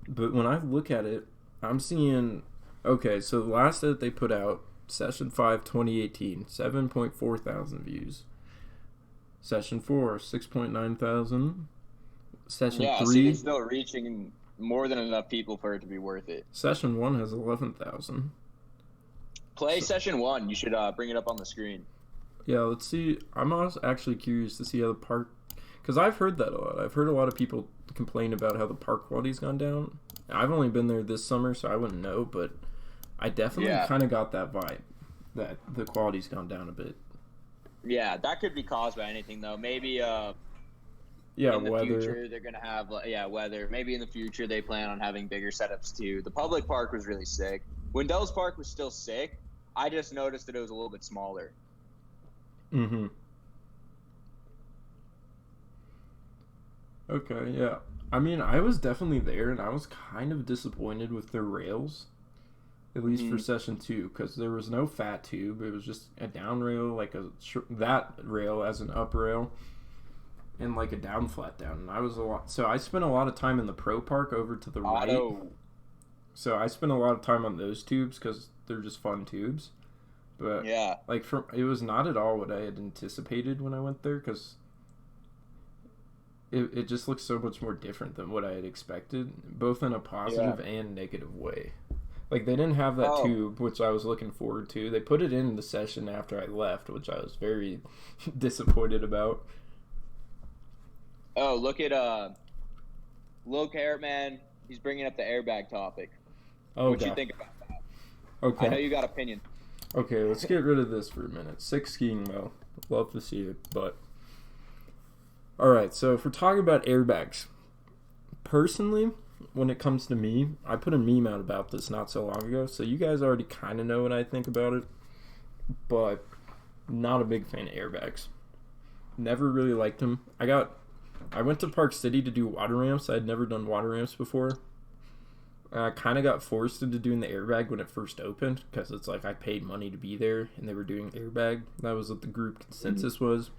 But when I look at it, I'm seeing. Okay, so the last edit they put out, Session 5, 2018, 7.4 thousand views. Session 4, 6.9 thousand. Session Yeah, 3. see, it's still reaching more than enough people for it to be worth it. Session 1 has 11,000. Play Session 1. You should bring it up on the screen. Yeah, let's see. I'm also actually curious to see how the park... Because I've heard that a lot. I've heard a lot of people complain about how the park quality's gone down. I've only been there this summer, so I wouldn't know, but I definitely kind of got that vibe that the quality's gone down a bit. Yeah, that could be caused by anything, though. Maybe in the weather. future they're going to have, weather. Maybe in the future they plan on having bigger setups, too. The public park was really sick. Wendell's Park was still sick. I just noticed that it was a little bit smaller. Mm-hmm. Okay, yeah. I mean, I was definitely there, and I was kind of disappointed with their rails, at least for Session 2, because there was no fat tube. It was just a down rail, like that rail as an up rail, and like a down flat down. And I spent a lot of time in the Pro Park over to the right. So I spent a lot of time on those tubes because they're just fun tubes. But yeah, like it was not at all what I had anticipated when I went there because it just looks so much more different than what I had expected, both in a positive and negative way. Like they didn't have that tube, which I was looking forward to. They put it in the session after I left, which I was very disappointed about. Oh, look at Lil Carrot Man. He's bringing up the airbag topic. Oh, what you think about that? Okay. I know you got opinion. Okay, let's get rid of this for a minute. Sick skiing, though. Love to see it, but... Alright, so if we're talking about airbags, personally, when it comes to me, I put a meme out about this not so long ago, so you guys already kind of know what I think about it, but not a big fan of airbags. Never really liked them. I went to Park City to do water ramps. I had never done water ramps before. I kind of got forced into doing the airbag when it first opened because it's like I paid money to be there and they were doing airbag. That was what the group consensus was.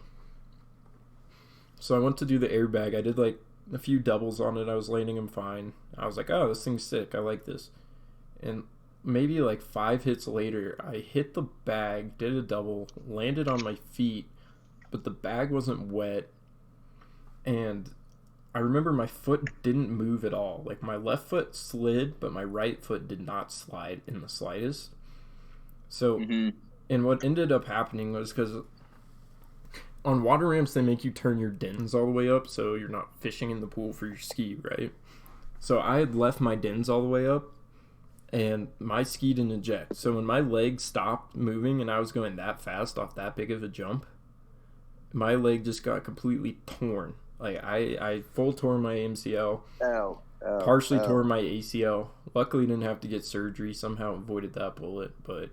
So I went to do the airbag. I did like a few doubles on it. I was landing them fine. I was like, oh, this thing's sick. I like this. And maybe like 5 hits later, I hit the bag, did a double, landed on my feet, but the bag wasn't wet. And I remember my foot didn't move at all. Like my left foot slid, but my right foot did not slide in the slightest. So, and what ended up happening was because on water ramps, they make you turn your dins all the way up so you're not fishing in the pool for your ski, right? So I had left my dins all the way up and my ski didn't eject. So when my legs stopped moving and I was going that fast off that big of a jump, my leg just got completely torn. Like I full tore my MCL, partially tore my ACL. Luckily, didn't have to get surgery. Somehow avoided that bullet, but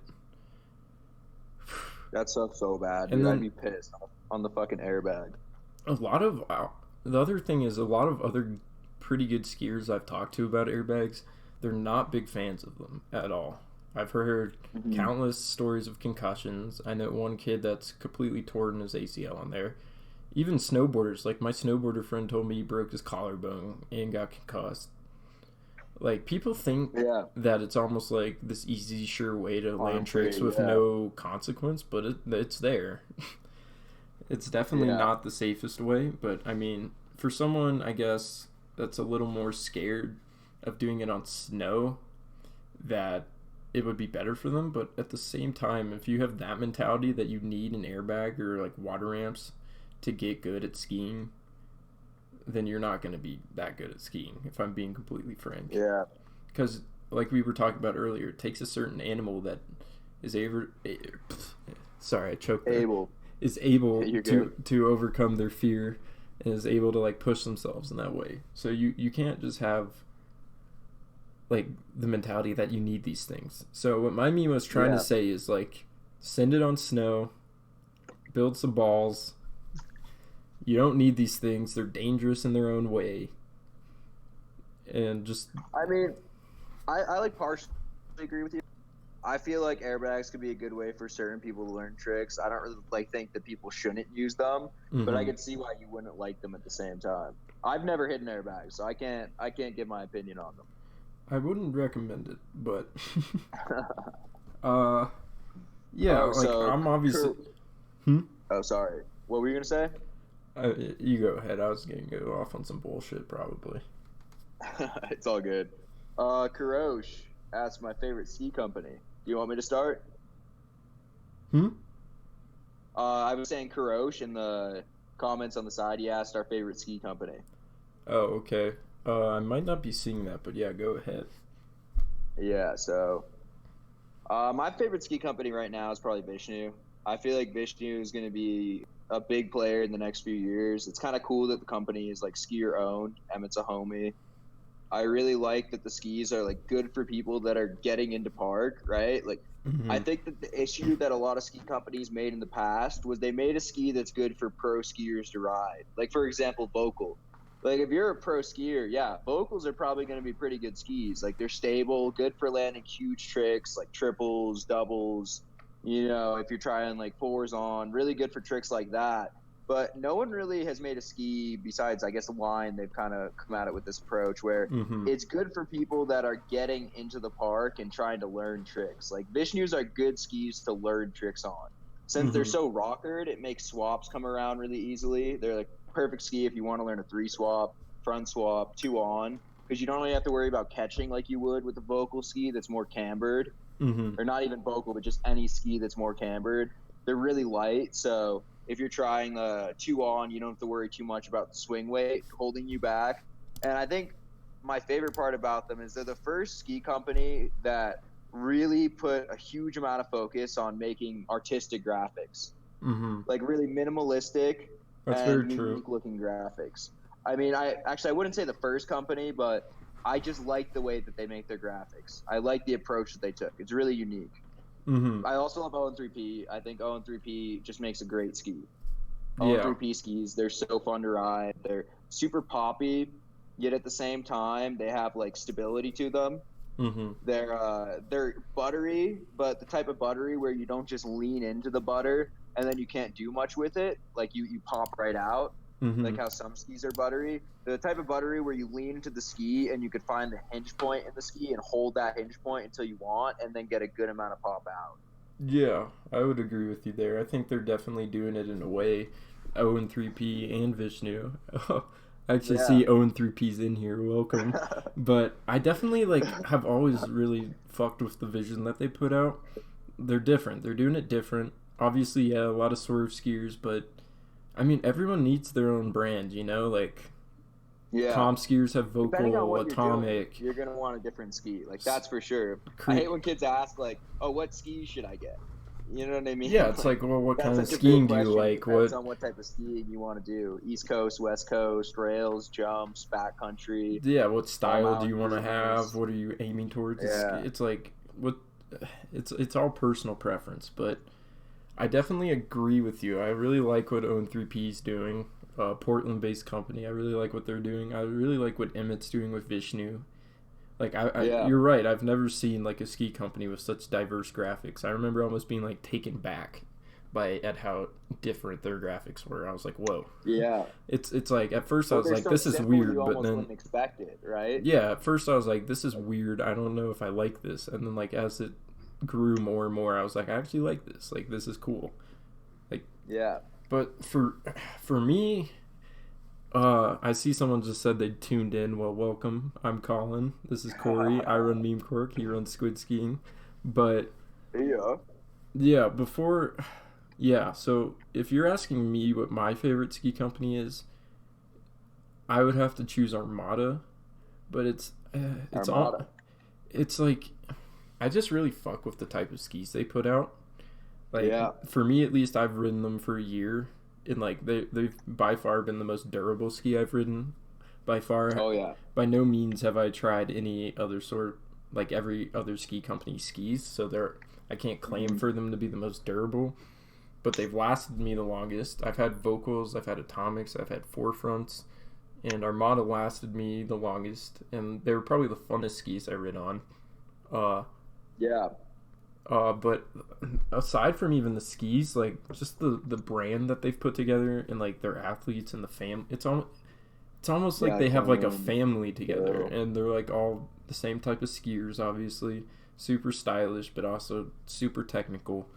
that sucks so bad. Dude, I'd be pissed on the fucking airbag. A lot of the other thing is a lot of other pretty good skiers I've talked to about airbags, they're not big fans of them at all. I've heard countless stories of concussions. I know one kid that's completely torn his ACL on there. Even snowboarders, like my snowboarder friend told me he broke his collarbone and got concussed. Like, people think that it's almost like this easy, sure way to land tricks with no consequence, but it's there. It's definitely not the safest way, but I mean, for someone, I guess, that's a little more scared of doing it on snow, that it would be better for them. But at the same time, if you have that mentality that you need an airbag or like water ramps to get good at skiing, then you're not going to be that good at skiing, if I'm being completely frank. Yeah. Because, like we were talking about earlier, it takes a certain animal that is able to overcome their fear and is able to like push themselves in that way. So you can't just have like the mentality that you need these things. So what my meme was trying to say is like, send it on snow, build some balls. You don't need these things. They're dangerous in their own way. And just... I mean, I like partially agree with you. I feel like airbags could be a good way for certain people to learn tricks. I don't really like think that people shouldn't use them, but I can see why you wouldn't like them at the same time. I've never hit an airbag, so I can't give my opinion on them. I wouldn't recommend it, but... I'm obviously... Oh, sorry. What were you going to say? You go ahead. I was going to go off on some bullshit, probably. It's all good. Kurosh asked my favorite ski company. Do you want me to start? I was saying Kurosh in the comments on the side. He asked our favorite ski company. Oh, okay. I might not be seeing that, but yeah, go ahead. Yeah, so my favorite ski company right now is probably Vishnu. I feel like Vishnu is going to be a big player in the next few years. It's kind of cool that the company is like skier owned. Emmett's a homie. I really like that the skis are like good for people that are getting into park, right? Like, I think that the issue that a lot of ski companies made in the past was they made a ski that's good for pro skiers to ride. Like, for example, Vocal. Like, if you're a pro skier, Vocals are probably going to be pretty good skis. Like, they're stable, good for landing huge tricks like triples, doubles. You know, if you're trying like fours on, really good for tricks like that. But no one really has made a ski besides, I guess, Line. They've kind of come at it with this approach where it's good for people that are getting into the park and trying to learn tricks. Like, Vishnus are good skis to learn tricks on. Since they're so rockered, it makes swaps come around really easily. They're like perfect ski if you want to learn a 3 swap, front swap, 2 on, because you don't really have to worry about catching like you would with the Vocal ski that's more cambered. Or not even Vocal, but just any ski that's more cambered. They're really light, so if you're trying the 2 on, you don't have to worry too much about the swing weight holding you back. And I think my favorite part about them is they're the first ski company that really put a huge amount of focus on making artistic graphics. Like, really minimalistic and unique looking graphics. I mean, I wouldn't say the first company, but I just like the way that they make their graphics. I like the approach that they took. It's really unique. I also love ON3P. I think ON3P just makes a great ski. ON3P skis, they're so fun to ride. They're super poppy, yet at the same time, they have like stability to them. They're buttery, but the type of buttery where you don't just lean into the butter and then you can't do much with it. Like, you pop right out. Like how some skis are buttery. The type of buttery where you lean into the ski and you could find the hinge point in the ski and hold that hinge point until you want and then get a good amount of pop out. Yeah, I would agree with you there. I think they're definitely doing it in a way. ON3P and Vishnu. I actually see ON3P's in here. Welcome. But I definitely have always really fucked with the vision that they put out. They're different. They're doing it different. Obviously, a lot of swerve skiers, but I mean, everyone needs their own brand, you know? Like, comp skiers have Vocal, Atomic. You're going to want a different ski. Like, that's for sure. I hate when kids ask, like, oh, what skis should I get? You know what I mean? Yeah, it's like, well, what That's kind of such a big skiing do you question. like? Depends What? on what type of skiing you want to do. East Coast, West Coast, rails, jumps, backcountry, Yeah, what all style do you want to have? mountains. What are you aiming towards? Yeah. It's like what, it's all personal preference, but I definitely agree with you. I really like what Own3P is doing. Portland-based company. I really like what they're doing. I really like what Emmett's doing with Vishnu. Like Yeah. you're right. I've never seen like a ski company with such diverse graphics. I remember almost being like taken back by at how different their graphics were. I was like, whoa. Yeah. It's like at first I Well, was they're like, so this is simple you weird, but almost then wouldn't expect it, right? yeah, at first I was like, this is weird. I don't know if I like this. And then like as it grew more and more, I was like, I actually like this. Like this is cool. Like Yeah. but for me, I see someone just said they tuned in. Well, welcome. I'm Colin. This is Corey. I run Meme Cork. He runs Squid Skiing. But Yeah. yeah, yeah. So if you're asking me what my favorite ski company is, I would have to choose Armada. But it's all Armada. it's like I just really fuck with the type of skis they put out. Like Yeah. for me at least, I've ridden them for a year, and like they've by far been the most durable ski I've ridden. By far, Oh yeah. by no means have I tried any other sort like every other ski company skis. So I can't claim for them to be the most durable, but they've lasted me the longest. I've had Vocals, I've had Atomics, I've had Forefronts, and Armada lasted me the longest, and they were probably the funnest skis I rid on. Uh, Yeah. but aside from even the skis, like just the brand that they've put together and like their athletes and the it's almost like Yeah, they have like a Colin. family together, Yeah. and they're like all the same type of skiers, obviously, super stylish but also super technical.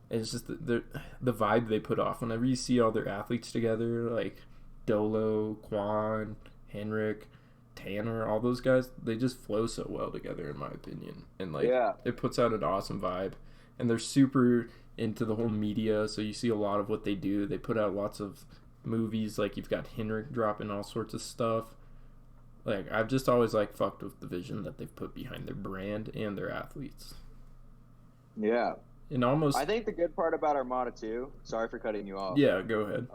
And it's just the vibe they put off whenever you see all their athletes together, like Dolo, Quan, Henrik, Tanner, all those guys, they just flow so well together in my opinion. And like Yeah. it puts out an awesome vibe. And they're super into the whole media, so you see a lot of what they do. They put out lots of movies, like you've got Henrik dropping all sorts of stuff. Like I've just always like fucked with the vision that they've put behind their brand and their athletes. Yeah. And almost I think the good part about Armada too. Sorry for cutting you off. yeah, go ahead.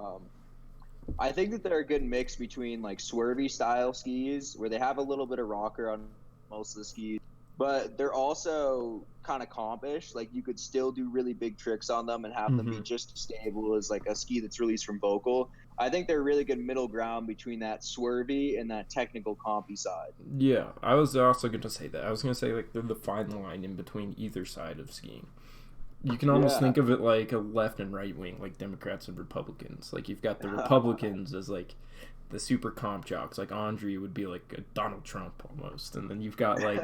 I think that they're a good mix between like swervy style skis where they have a little bit of rocker on most of the skis, but they're also kind of compish. Like you could still do really big tricks on them and have them be just as stable as like a ski that's released from Vocal. I think they're a really good middle ground between that swervy and that technical compy side. Yeah, I was also going to say that. I was going to say like they're the fine line in between either side of skiing. You can almost think of it like a left and right wing, like Democrats and Republicans. Like you've got the Republicans as like the super comp jocks, like Andre would be like a Donald Trump almost, and then you've got like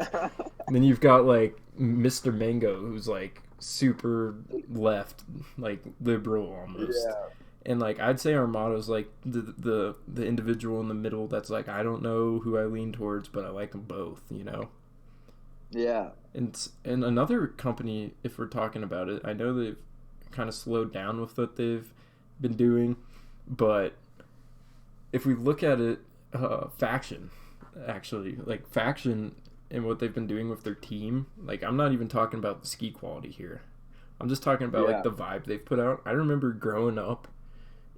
Mr. Mango, who's like super left, like liberal almost. Yeah. And like I'd say Armada's like the individual in the middle that's like I don't know who I lean towards, but I like them both, you know. Yeah. And another company, if we're talking about it, I know they've kind of slowed down with what they've been doing, but if we look at it, Faction, actually, like Faction and what they've been doing with their team, like I'm not even talking about the ski quality here. I'm just talking about like the vibe they've put out. I remember growing up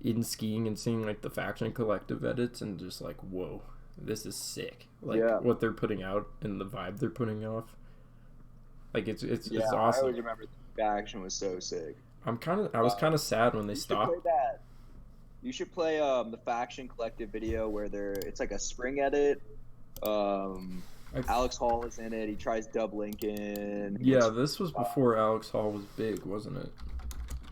in skiing and seeing like the Faction Collective edits and just like, whoa, this is sick. Like what they're putting out and the vibe they're putting off. Like it's awesome. I always remember the action was so sick. I was kind of sad when they stopped. Play that. You should play the Faction Collective video where it's like a spring edit. Alex Hall is in it. He tries dub Lincoln. Yeah, this was before Alex Hall was big, wasn't it?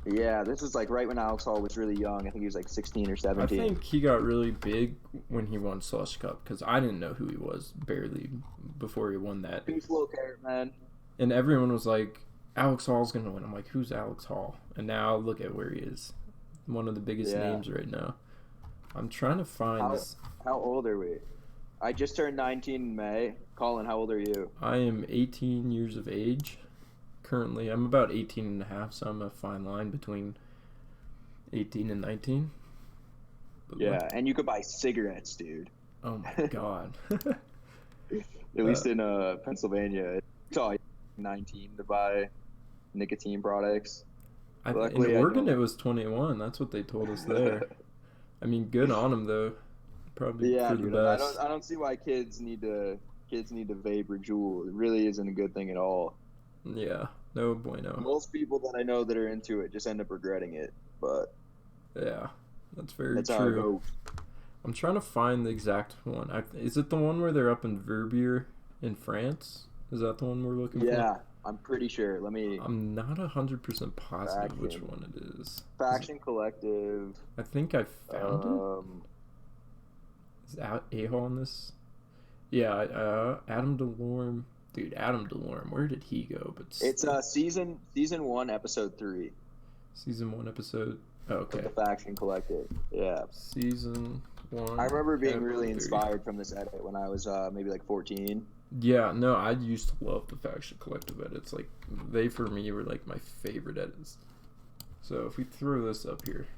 Yeah, this is like right when Alex Hall was really young. I think he was like 16 or 17. I think he got really big when he won Slush Cup because I didn't know who he was barely before he won that. He's a little carrot, man. And everyone was like, Alex Hall's going to win. I'm like, who's Alex Hall? And now look at where he is. One of the biggest names right now. I'm trying to find this. How old are we? I just turned 19 in May. Colin, how old are you? I am 18 years of age. Currently, I'm about 18 and a half, so I'm a fine line between 18 and 19. But yeah, and you could buy cigarettes, dude. Oh my god. At least in Pennsylvania, it's all 19 to buy nicotine products. In Oregon, it was 21. That's what they told us there. I mean, good on them though. Probably Yeah, for dude. the best. I don't see why kids need to vape or Juul. It really isn't a good thing at all. Yeah, no bueno. Most people that I know that are into it just end up regretting it. But yeah, that's very that's true. how it goes. I'm trying to find the exact one. Is it the one where they're up in Verbier in France? Is that the one we're looking for? Yeah, I'm pretty sure. I'm not 100% positive which one it is. Faction Collective. I think I found it. Is A-Hole on this? Yeah, Adam DeLorme. Dude, Adam DeLorme, where did he go? But it's season 1, episode 3. Season 1, episode. Oh, okay. The Faction Collective. Yeah. Season 1. I remember being really inspired from this edit when I was maybe like 14. Yeah, no, I used to love the Faction Collective edits. Like, they for me were like my favorite edits. So if we throw this up here.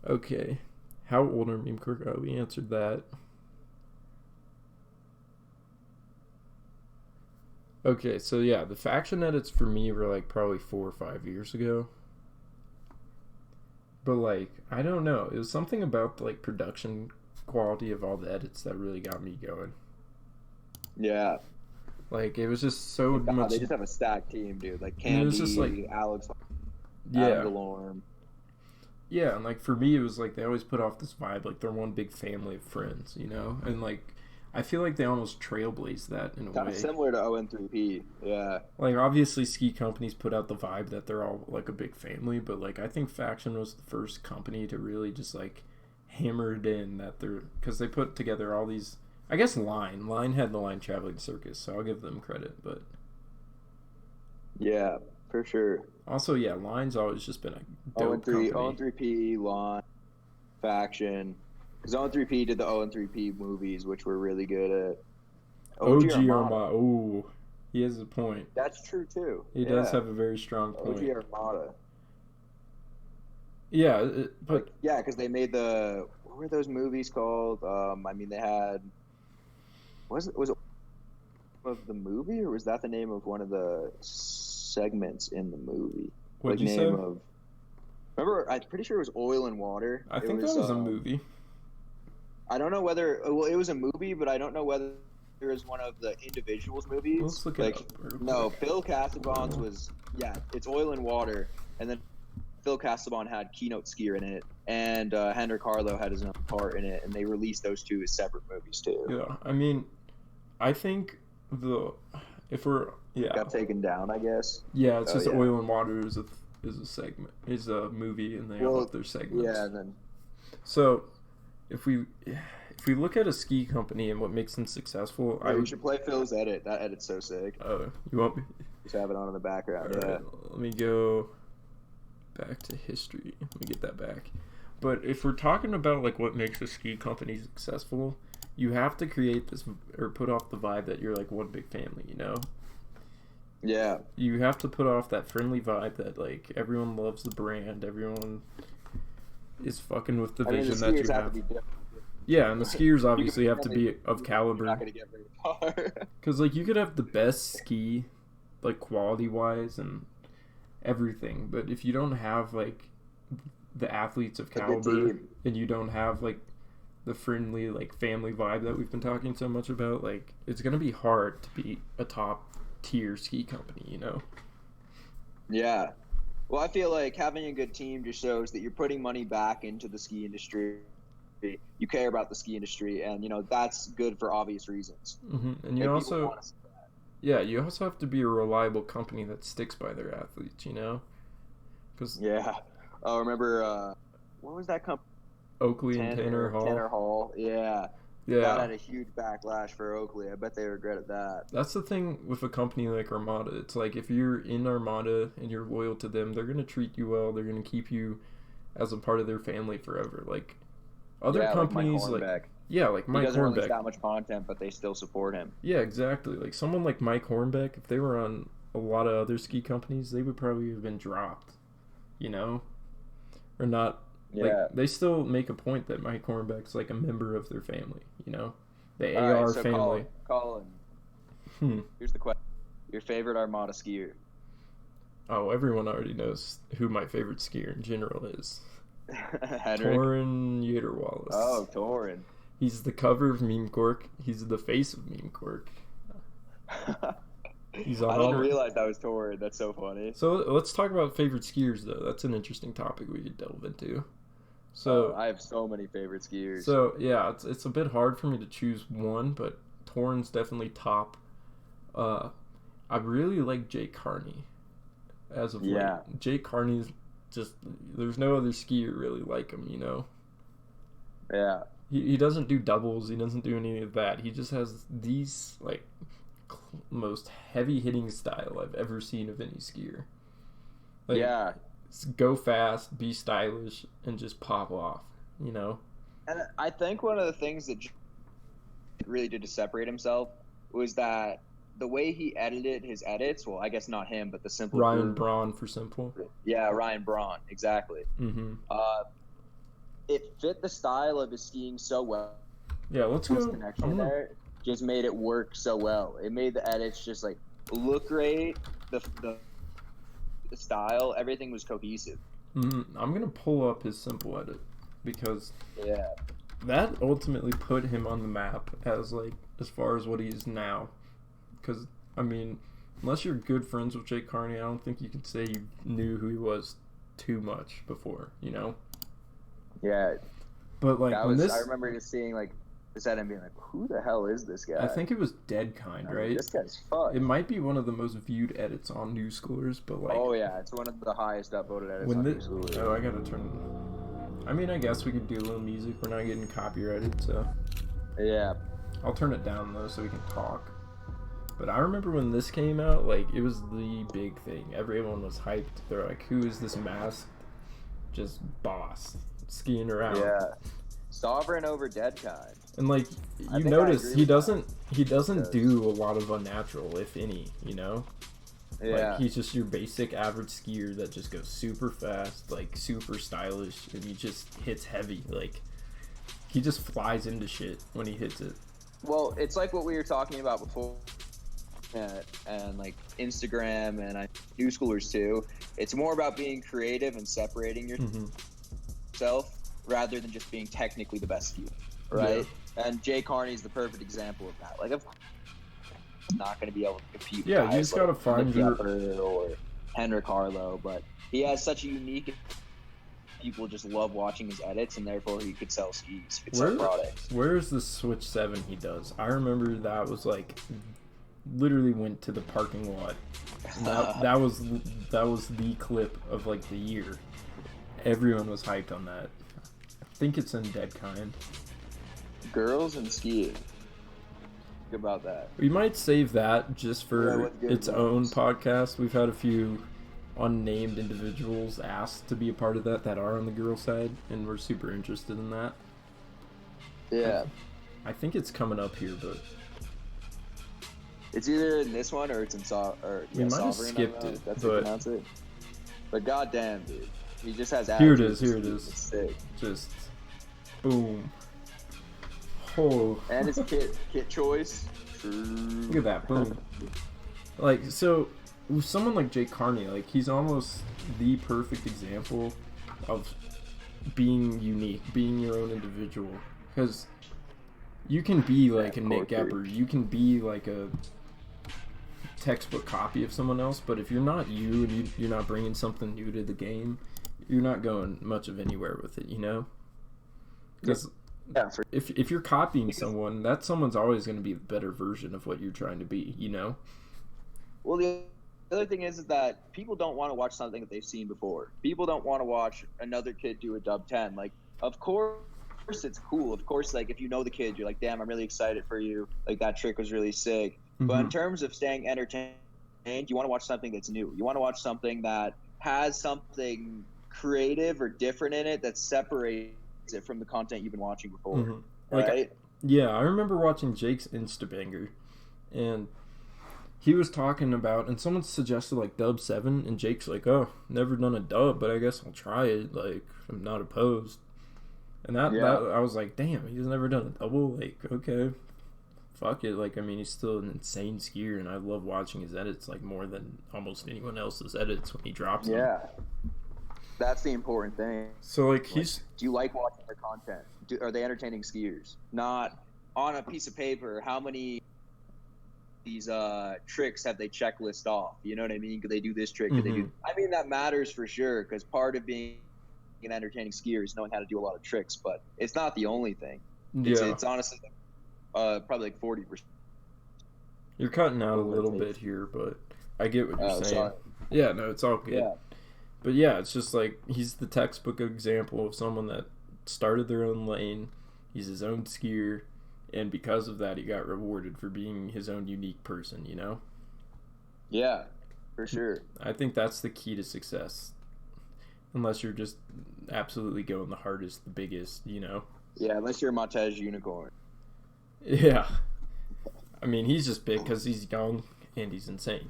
Okay. How old are Meme Cork? Oh, we answered that. Okay, so yeah, the faction edits for me were like probably 4 or 5 years ago. But like, I don't know. It was something about the like production quality of all the edits that really got me going. Yeah. Like, it was just so much. They just have a stacked team, dude. Like Candy, it was just like Alex, Adam DeLorme. Yeah, and like for me, it was like they always put off this vibe, like they're one big family of friends, you know? And like, I feel like they almost trailblazed that in a way. Similar to ON3P, yeah. Like, obviously, ski companies put out the vibe that they're all, like, a big family, but, like, I think Faction was the first company to really just, like, hammer it in that they're... Because they put together all these... I guess Line. Line had the Line Traveling Circus, so I'll give them credit, but... Yeah, for sure. Also, yeah, Line's always just been a dope company. ON3P, Line, Faction... Because ON3P did the ON3P movies, which were really good at. OG Armada. Ooh, he has a point. That's true, too. He does have a very strong point. OG Armada. Yeah, but... Yeah, because they made the... What were those movies called? I mean, they had... Was it of the movie, or was that the name of one of the segments in the movie? What'd you say? Remember, I'm pretty sure it was Oil and Water. I think that was a movie. I don't know whether... Well, it was a movie, but I don't know whether it was one of the individuals' movies. Let's look it up. No, Phil Casaubon's was... Yeah, it's Oil and Water, and then Phil Casaubon had Keynote Skier in it, and Hendrik Harlow had his own part in it, and they released those two as separate movies, too. Yeah, I mean, I think if we're... Yeah. Got taken down, I guess. Yeah, it's just Oil and Water is a segment, is a movie, and they all have their segments. Yeah, and then... So... If we look at a ski company and what makes them successful, we should play Phil's edit. That edit's so sick. Oh, you want me? Just have it on in the background. All right, let me go back to history. Let me get that back. But if we're talking about like what makes a ski company successful, you have to create this or put off the vibe that you're like one big family. You know? Yeah. You have to put off that friendly vibe that like everyone loves the brand, everyone is fucking with the vision that you have. Yeah, and the skiers obviously have to be of caliber. Not gonna get very far. Because like you could have the best ski, like quality wise and everything, but if you don't have like the athletes of caliber and you don't have like the friendly like family vibe that we've been talking so much about, like it's gonna be hard to be a top tier ski company, you know? Yeah. Well, I feel like having a good team just shows that you're putting money back into the ski industry. You care about the ski industry, and, you know, that's good for obvious reasons. Mm-hmm. And you also have to be a reliable company that sticks by their athletes, you know? Yeah. Oh, remember, what was that company? Oakley and Tanner Hall. Tanner Hall, yeah. Yeah. That had a huge backlash for Oakley. I bet they regretted that. That's the thing with a company like Armada. It's like if you're in Armada and you're loyal to them, they're going to treat you well. They're going to keep you as a part of their family forever. Like other companies like Mike Hornbeck doesn't release that much content, but they still support him. Yeah, exactly. Like someone like Mike Hornbeck, if they were on a lot of other ski companies, they would probably have been dropped, you know? Or not. Yeah. Like, they still make a point that Mike Hornbeck's like a member of their family, you know? The AR family. Colin. Here's the question. Your favorite Armada skier? Oh, everyone already knows who my favorite skier in general is. Henrik. Torin Wallace. Oh, Torin. He's the cover of Meme Cork. He's the face of Meme Cork. He's on I all didn't realize that was Torin. That's so funny. So let's talk about favorite skiers, though. That's an interesting topic we could delve into. So I have so many favorite skiers. So yeah, it's a bit hard for me to choose one, but Torin's definitely top. I really like Jake Carney as of late. Jake Carney's just, there's no other skier really like him, you know? Yeah. He doesn't do doubles. He doesn't do any of that. He just has these, like, most heavy-hitting style I've ever seen of any skier. Like, yeah. Go fast, be stylish, and just pop off, you know? And I think one of the things that really did to separate himself was that the way he edited his edits, well, I guess not him, but the Simple Ryan Braun for Simple. Yeah, Ryan Braun, exactly. Mm-hmm. It fit the style of his skiing so well. Yeah, let's go. Connection there just made it work so well. It made the edits just like look great. The style, everything was cohesive. Mm-hmm. I'm gonna pull up his Simple edit because that ultimately put him on the map as far as what he is now. Because I mean, unless you're good friends with Jake Carney, I don't think you could say you knew who he was too much before, you know? Yeah. But like I remember just seeing like this edit and being like, who the hell is this guy? I think it was Dead Kind, right? This guy's fucked. It might be one of the most viewed edits on New Schoolers, but like, oh yeah, it's one of the highest upvoted edits on New Schoolers. Oh, I gotta turn. I mean, I guess we could do a little music. We're not getting copyrighted, so yeah. I'll turn it down though, so we can talk. But I remember when this came out, like, it was the big thing. Everyone was hyped. They're like, who is this masked just boss skiing around? Yeah. Sovereign over Dead Kind. And like, you notice he doesn't do a lot of unnatural, if any, you know? Yeah. Like, he's just your basic average skier that just goes super fast, like, super stylish, and he just hits heavy. Like, he just flies into shit when he hits it. Well, it's like what we were talking about before. And like Instagram and New Schoolers too. It's more about being creative and separating yourself rather than just being technically the best skier, right? Yeah. And Jay Carney's the perfect example of that. Like, of course, he's not going to be able to compete. Yeah, you just got to find your or Henrik Harlow, but he has such a unique. People just love watching his edits, and therefore he could sell skis. He could sell products. Where's the Switch 7 he does? I remember that was like. Literally went to the parking lot. That was the clip of like the year. Everyone was hyped on that. I think it's in Dead Kind. Girls and skiing. Think about that. We might save that just for its own podcast. We've had a few unnamed individuals asked to be a part of that are on the girl side, and we're super interested in that. Yeah. I think it's coming up here, but it's either in this one or it's in we might have skipped it. That's how you pronounce it. But goddamn, dude, he just has. Here it is. It's sick. Just boom. Oh. And his kit choice. Look at that, boom. Like, so with someone like Jake Carney, like, he's almost the perfect example of being unique, being your own individual, because you can be like a Nick Gepper, you can be like a textbook copy of someone else, but if you're not you and you're not bringing something new to the game, you're not going much of anywhere with it, you know? Because if you're copying someone, that someone's always going to be a better version of what you're trying to be, you know? Well, the other thing is that people don't want to watch something that they've seen before. People don't want to watch another kid do a dub 10. Like, of course it's cool. Of course, like, if you know the kid, you're like, damn, I'm really excited for you. Like, that trick was really sick. But in terms of staying entertained, you want to watch something that's new. You want to watch something that has something creative or different in it that separates it from the content you've been watching before. Right? Yeah, I remember watching Jake's Instabanger, and he was talking about, and someone suggested like dub 7, and Jake's like, oh, never done a dub, but I guess I'll try it. Like, I'm not opposed. And that I was like, damn, he's never done a double. Like, okay, fuck it. Like, I mean, he's still an insane skier, and I love watching his edits, like, more than almost anyone else's edits when he drops them. Yeah. That's the important thing. So, like, Do you like watching their content? Are they entertaining skiers? Not on a piece of paper, how many these tricks have they checklist off? You know what I mean? Could they do this trick? Could they do? I mean, that matters for sure, because part of being an entertaining skier is knowing how to do a lot of tricks, but it's not the only thing. It's honestly probably like 40%. You're cutting out a little bit here, but I get what you're saying. Sorry. Yeah, no, it's all good. Yeah. But yeah, it's just like he's the textbook example of someone that started their own lane. He's his own skier, and because of that, he got rewarded for being his own unique person, you know? Yeah, for sure. I think that's the key to success. Unless you're just absolutely going the hardest, the biggest, you know? Yeah, unless you're a Montez unicorn. Yeah. I mean, he's just big because he's young and he's insane.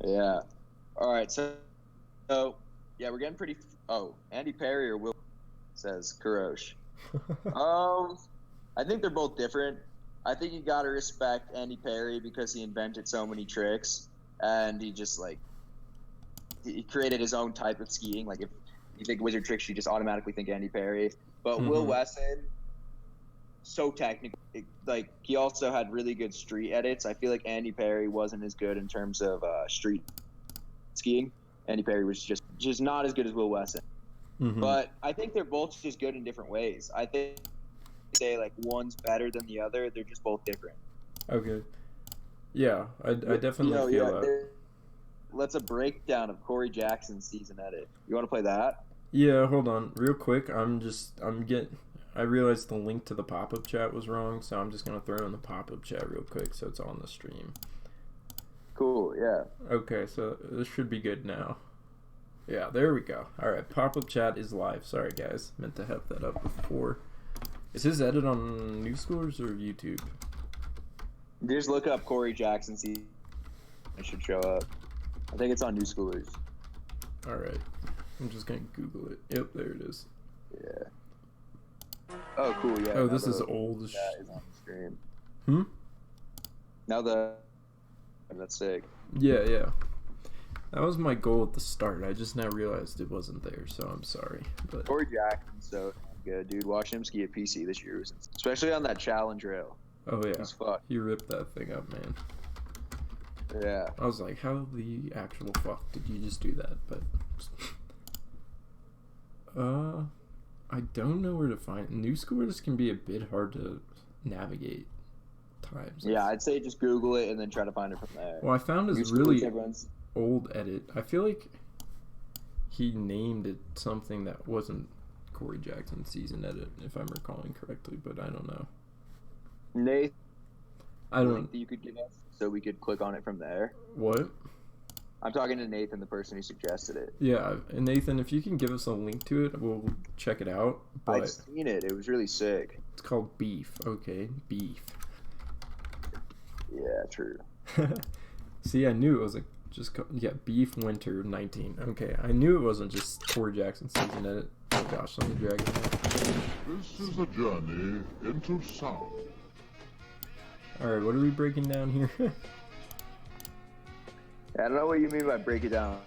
Yeah. All right, so yeah, we're getting pretty... Oh, Andy Perry or Will says Kurosh. I think they're both different. I think you got to respect Andy Perry because he invented so many tricks, and he just, like, he created his own type of skiing. Like, if you think wizard tricks, you just automatically think Andy Perry. But Will Wesson, so technical. Like, he also had really good street edits. I feel like Andy Perry wasn't as good in terms of street skiing. Andy Perry was just not as good as Will Wesson. But I think they're both just good in different ways. I think say like one's better than the other. They're just both different. Okay. Yeah, I definitely feel that. Let's a breakdown of Corey Jackson's season edit. You want to play that? Yeah, hold on. Real quick, I realized the link to the pop-up chat was wrong, so I'm just going to throw in the pop-up chat real quick so it's on the stream. Cool, yeah. Okay, so this should be good now. Yeah, there we go. All right, pop-up chat is live. Sorry, guys. Meant to have that up before. Is his edit on New Schoolers or YouTube? Just look up Corey Jackson. See, it should show up. I think it's on New Schoolers. All right. I'm just going to Google it. Yep, there it is. Yeah. Oh, cool, yeah. Oh, this is old. That is on the stream. Now that's sick. Yeah. That was my goal at the start. I just now realized it wasn't there, so I'm sorry. But Corey Jackson's so good, dude. Watching him ski at PC this year, especially on that challenge rail. Oh yeah, he ripped that thing up, man. Yeah. I was like, how the actual fuck did you just do that? But I don't know where to find New Schoolers. Can be a bit hard to navigate times. Yeah, I'd say just Google it and then try to find it from there. Well, I found his really old edit. I feel like he named it something that wasn't Corey Jackson's season edit, if I'm recalling correctly, but I don't know. Nathan, I don't. Link that you could give us so we could click on it from there. What? I'm talking to Nathan, the person who suggested it. Yeah, and Nathan, if you can give us a link to it, we'll check it out. But I've seen it. It was really sick. It's called Beef. Okay, Beef. Yeah, true. See, I knew it was Beef Winter 19. Okay, I knew it wasn't just Corey Jackson's season edit. Oh gosh, let me drag it. This is a journey into sound. Alright, what are we breaking down here? I don't know what you mean by break it down.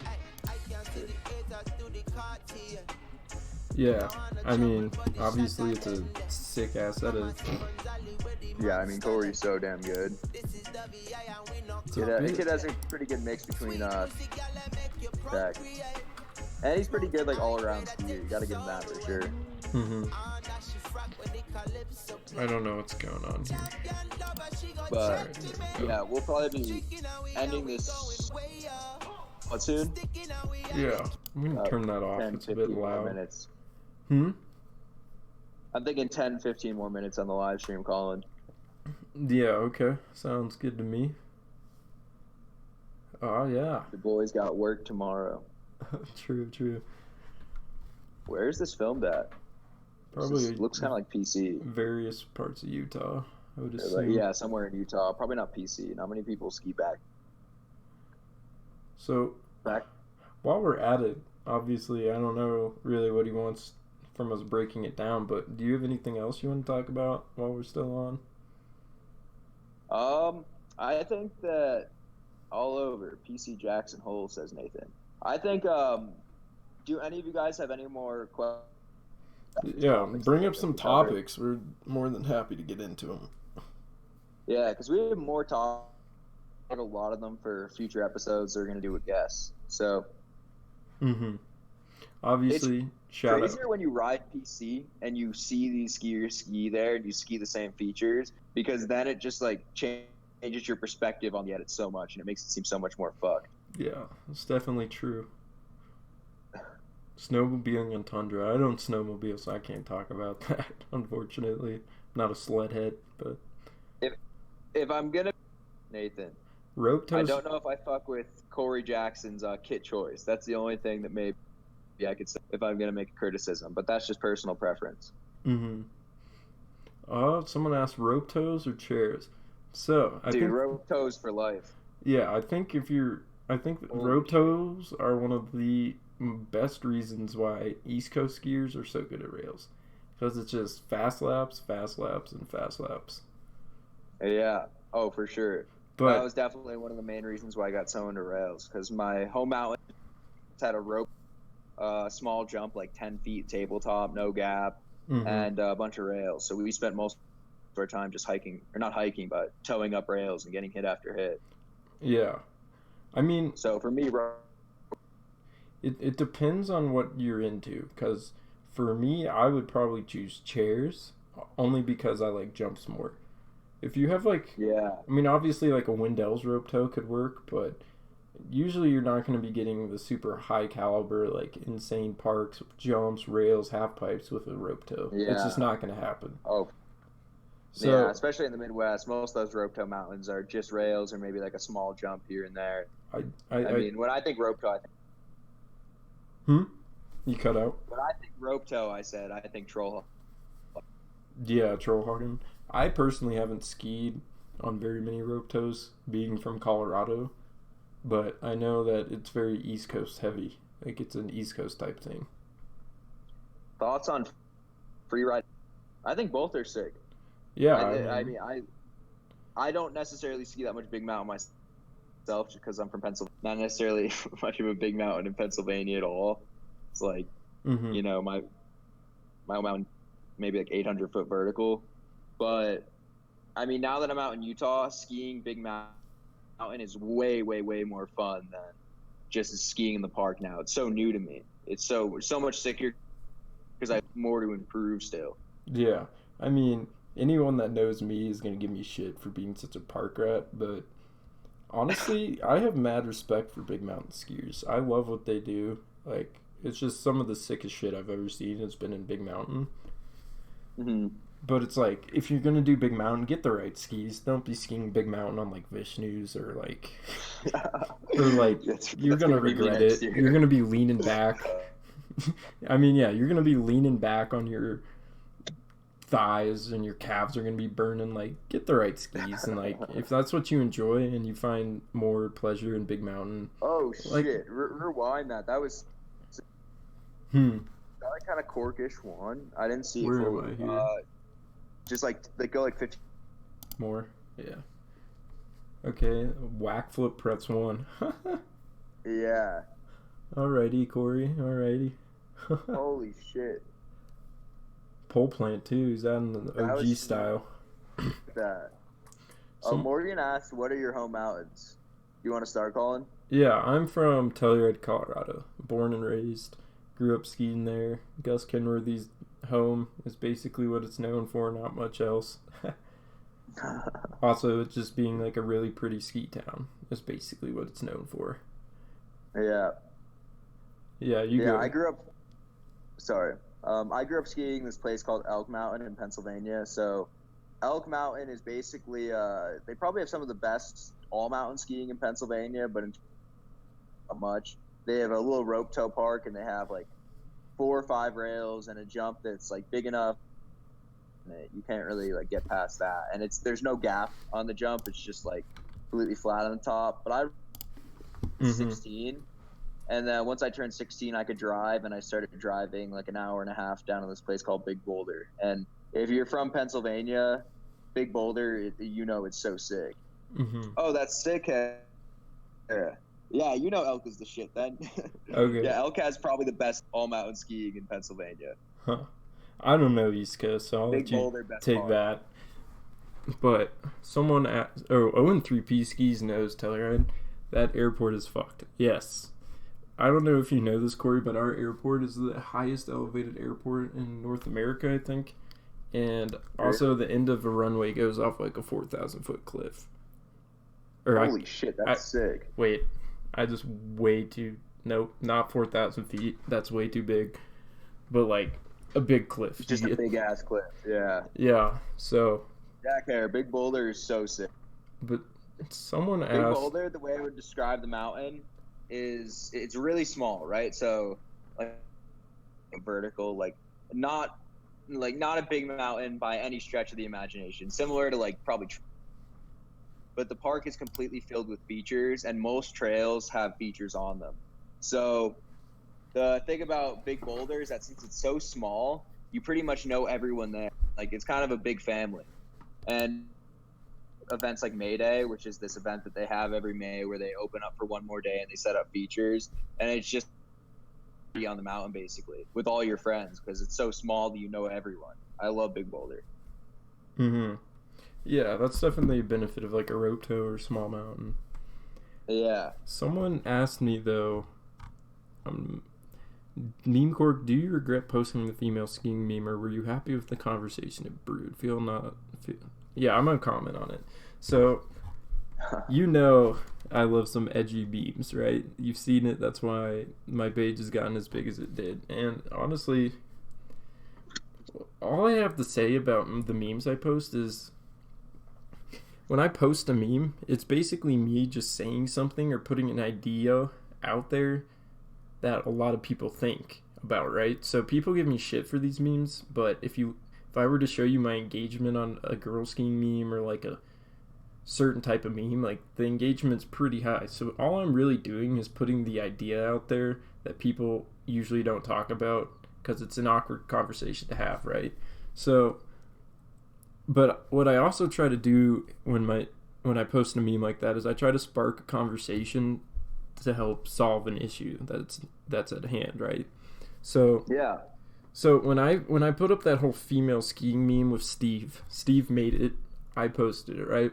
Yeah, I mean, obviously it's a sick ass edit. Yeah, I mean, Corey's so damn good. Kid has a pretty good mix between tech. And he's pretty good, like, all around skier. You gotta give him that for sure. I don't know what's going on here. But, yeah, we'll probably be ending this, what, soon? Yeah, I'm gonna turn that off. 10, it's a bit loud. Minutes. I'm thinking 10, 15 more minutes on the live stream, Colin. Yeah, okay. Sounds good to me. Oh, yeah. The boys got work tomorrow. True. Where is this filmed at? Probably looks kind of like PC. Various parts of Utah, I would assume. Yeah, somewhere in Utah. Probably not PC. Not many people ski back. So, while we're at it, obviously, I don't know really what he wants from us breaking it down, but do you have anything else you want to talk about while we're still on? I think that all over PC Jackson Hole, says Nathan. I think. Do any of you guys have any more questions? Yeah, bring up that some we covered? topics. We're more than happy to get into them. Yeah, because we have more talk. A lot of them for future episodes. They're going to do with guests. So Mm-hmm. Obviously, shout out. crazier when you ride PC and you see these skiers ski there and you ski the same features, because then it just like changes your perspective on the edit so much and it makes it seem so much more fucked. Yeah, it's definitely true. Snowmobiling on tundra. I don't snowmobile, so I can't talk about that. Unfortunately, not a sled head, but If I'm gonna, Nathan, rope I toes. don't know if I fuck with Corey Jackson's kit choice. That's the only thing that maybe I could say if I'm gonna make a criticism, but that's just personal preference. Mm-hmm. Someone asked rope toes or chairs. So I Dude, think rope toes for life. yeah, I think Holy rope shit. toes are one of the best reasons why East Coast skiers are so good at rails, because it's just fast laps, and fast laps. Yeah. Oh, for sure. That But was definitely one of the main reasons why I got so into rails, because my home mountain had a rope, small jump, like 10 feet tabletop, no gap, mhm. and a bunch of rails. So we spent most of our time just hiking, or not hiking, but towing up rails and getting hit after hit. Yeah, I mean, So for me, it depends on what you're into, because for me, I would probably choose chairs only because I like jumps more. If you have like, yeah, I mean, obviously like a Windell's rope tow could work, but usually you're not going to be getting the super high caliber, like insane parks, jumps, rails, half pipes with a rope tow. It's just yeah. not going to happen. Oh, So, yeah, especially in the Midwest, most of those rope tow mountains are just rails or maybe like a small jump here and there. I mean, when I think rope tow, you cut out. when I think rope tow, I think troll. Yeah, troll hogging. I personally haven't skied on very many rope tows, being from Colorado, but I know that it's very East Coast heavy. Like it's an East Coast type thing. Thoughts on free ride? I think both are sick. Yeah, I mean, I don't necessarily ski that much big mountain myself, just because I'm from Pennsylvania. Not necessarily much of a big mountain in Pennsylvania at all. It's like, mhm. you know, my mountain maybe like 800-foot vertical. But I mean, now that I'm out in Utah, skiing big mountain is way, way, way more fun than just skiing in the park now. It's so new to me. It's so much sicker because I have more to improve still. Yeah, I mean, anyone that knows me is gonna give me shit for being such a park rat, but honestly, I have mad respect for big mountain skiers. I love what they do. Like, it's just some of the sickest shit I've ever seen has been in big mountain. Mm-hmm. But it's like, if you're gonna do big mountain, get the right skis. Don't be skiing big mountain on like Vishnu's or like you're gonna regret it. You're gonna be leaning back. I mean, yeah, you're gonna be leaning back on your thighs and your calves are gonna be burning. Like, get the right skis, and like, if that's what you enjoy and you find more pleasure in big mountain. Oh like, shit! Rewind that. That was that kind of Corkish one. I didn't see Where it am fully. I here? Just like they go like 15. More, yeah. Okay, whack flip pretz 1. Yeah. Alrighty, Corey. Alrighty. Holy shit! Pole plant too. He's out in the That OG was- style. That. Some- Morgan asked, "What are your home mountains?" You want to start, Colin? Yeah, I'm from Telluride, Colorado. Born and raised. Grew up skiing there. Gus Kenworthy's home is basically what it's known for, not much else. Also, it just being like a really pretty ski town is basically what it's known for. Yeah. Yeah, you go. I grew up. Sorry. I grew up skiing this place called Elk Mountain in Pennsylvania. So, Elk Mountain is basically they probably have some of the best all mountain skiing in Pennsylvania, but not much. They have a little rope tow park, and they have like 4 or 5 rails and a jump that's like big enough. You can't really like get past that, and there's no gap on the jump. It's just like completely flat on the top. But I was 16, and then once I turned 16, I could drive, and I started driving like an hour and a half down to this place called Big Boulder. And if you're from Pennsylvania, Big Boulder, it's so sick. Mm-hmm. Oh, that's sick. Yeah, Elk is the shit then. Okay. Yeah, Elk has probably the best all mountain skiing in Pennsylvania. Huh. I don't know East Coast, so I'll Big let you Boulder, best take park. that. But someone asked, Owen 3P skis knows Telluride. That airport is fucked. Yes. I don't know if you know this, Corey, but our airport is the highest elevated airport in North America, I think. And also the end of a runway goes off like a 4,000-foot cliff. Holy shit, that's sick. Wait, I just nope, not 4,000 feet. That's way too big. But like a big cliff. Just a big ass cliff, yeah. Yeah, so. Yeah, Big Boulder is so sick. But someone asked. Big Boulder, the way I would describe the mountain is it's really small, right? So like vertical, not a big mountain by any stretch of the imagination. Similar to like probably, but the park is completely filled with features, and most trails have features on them. So the thing about Big Boulder is that since it's so small, you pretty much know everyone there. Like it's kind of a big family. And events like May Day, which is this event that they have every May where they open up for one more day and they set up features, and it's just be on the mountain basically with all your friends because it's so small that you know everyone. I love Big Boulder. Mm-hmm. Yeah, that's definitely a benefit of like a rope tow or small mountain. Yeah. Someone asked me though, Meme Cork, do you regret posting the female skiing meme, or were you happy with the conversation it brewed? Yeah, I'm gonna comment on it. So, I love some edgy memes, right? You've seen it. That's why my page has gotten as big as it did. And honestly, all I have to say about the memes I post is when I post a meme, it's basically me just saying something or putting an idea out there that a lot of people think about, right? So people give me shit for these memes, but if I were to show you my engagement on a girl skiing meme or like a certain type of meme, like the engagement's pretty high. So all I'm really doing is putting the idea out there that people usually don't talk about because it's an awkward conversation to have, right? So, but what I also try to do when I post a meme like that is I try to spark a conversation to help solve an issue that's at hand, right? So yeah. So when I put up that whole female skiing meme with Steve made it. I posted it, right?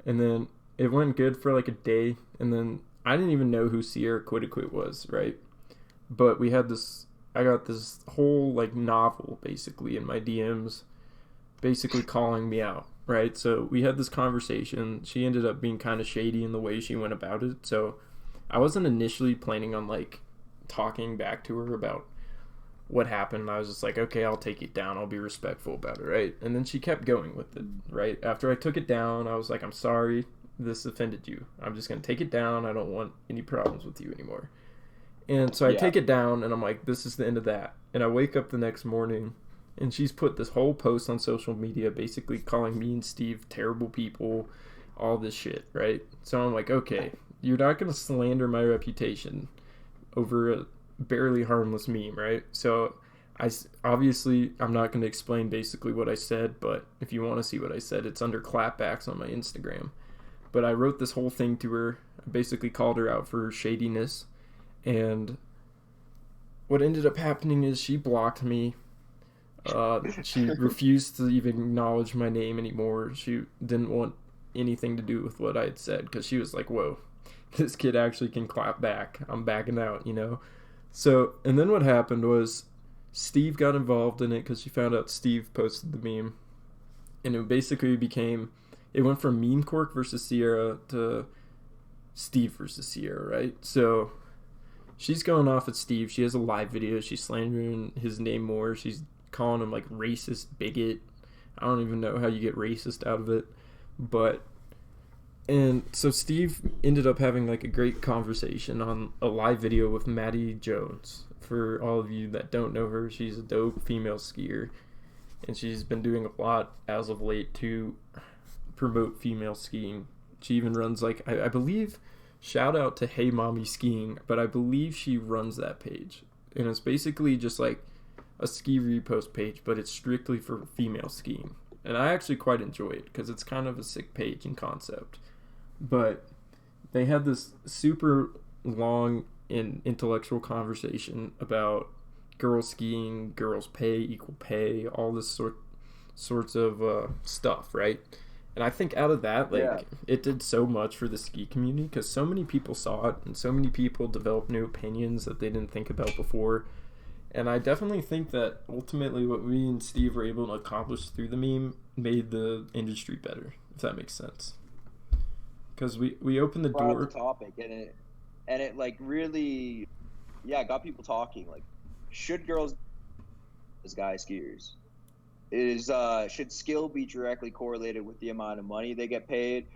And then it went good for like a day, and then I didn't even know who Sierra Quit was, right? But I got this whole like novel basically in my DMs, basically calling me out, right? So we had this conversation. She ended up being kind of shady in the way she went about it. So I wasn't initially planning on like talking back to her about what happened. I was just like, okay, I'll take it down. I'll be respectful about it, right? And then she kept going with it, right? After I took it down, I was like, I'm sorry this offended you. I'm just going to take it down. I don't want any problems with you anymore. And so I take it down, and I'm like, this is the end of that. And I wake up the next morning, and she's put this whole post on social media basically calling me and Steve terrible people, all this shit, right? So I'm like, okay, you're not going to slander my reputation over a barely harmless meme, right? So I'm not going to explain basically what I said, but if you want to see what I said, it's under clapbacks on my Instagram. But I wrote this whole thing to her. I basically called her out for her shadiness, and what ended up happening is she blocked me. She refused to even acknowledge my name anymore. She didn't want anything to do with what I had said because she was like, whoa, this kid actually can clap back. I'm backing out, So, and then what happened was Steve got involved in it because she found out Steve posted the meme. And it went from Meme Cork versus Sierra to Steve versus Sierra, right? So she's going off at Steve. She has a live video. She's slandering his name more. She's calling him like racist, bigot. I don't even know how you get racist out of it. And so Steve ended up having like a great conversation on a live video with Maddie Jones. For all of you that don't know her, she's a dope female skier. And she's been doing a lot as of late to promote female skiing. She even runs like, I believe, shout out to Hey Mommy Skiing, but I believe she runs that page. And it's basically just like a ski repost page, but it's strictly for female skiing. and I actually quite enjoy it because it's kind of a sick page in concept. But they had this super long and intellectual conversation about girls skiing, girls pay, equal pay, all this sorts of stuff, right? And I think out of that, it did so much for the ski community because so many people saw it and so many people developed new opinions that they didn't think about before. And I definitely think that ultimately what me and Steve were able to accomplish through the meme made the industry better, if that makes sense. Because we opened the door. The topic and it like really, got people talking. Like, should girls as guy skiers? Should skill be directly correlated with the amount of money they get paid?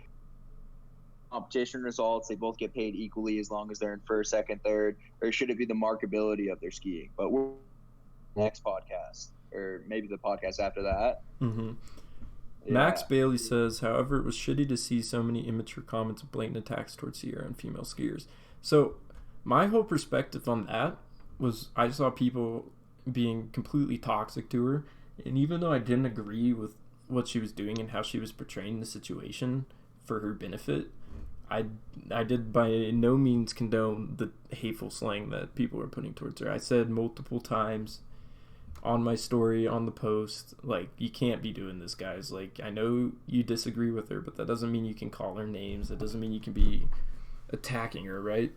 Competition results, they both get paid equally as long as they're in first, second, third, or should it be the markability of their skiing? But we're next podcast, or maybe the podcast after that. Mm-hmm. Yeah. Max Bailey says, however, it was shitty to see so many immature comments and blatant attacks towards Sierra and female skiers. So my whole perspective on that was I saw people being completely toxic to her, and even though I didn't agree with what she was doing and how she was portraying the situation for her benefit, I did by no means condone the hateful slang that people were putting towards her. I said multiple times on my story, on the post, like, you can't be doing this, guys. Like, I know you disagree with her, but that doesn't mean you can call her names. That doesn't mean you can be attacking her, right?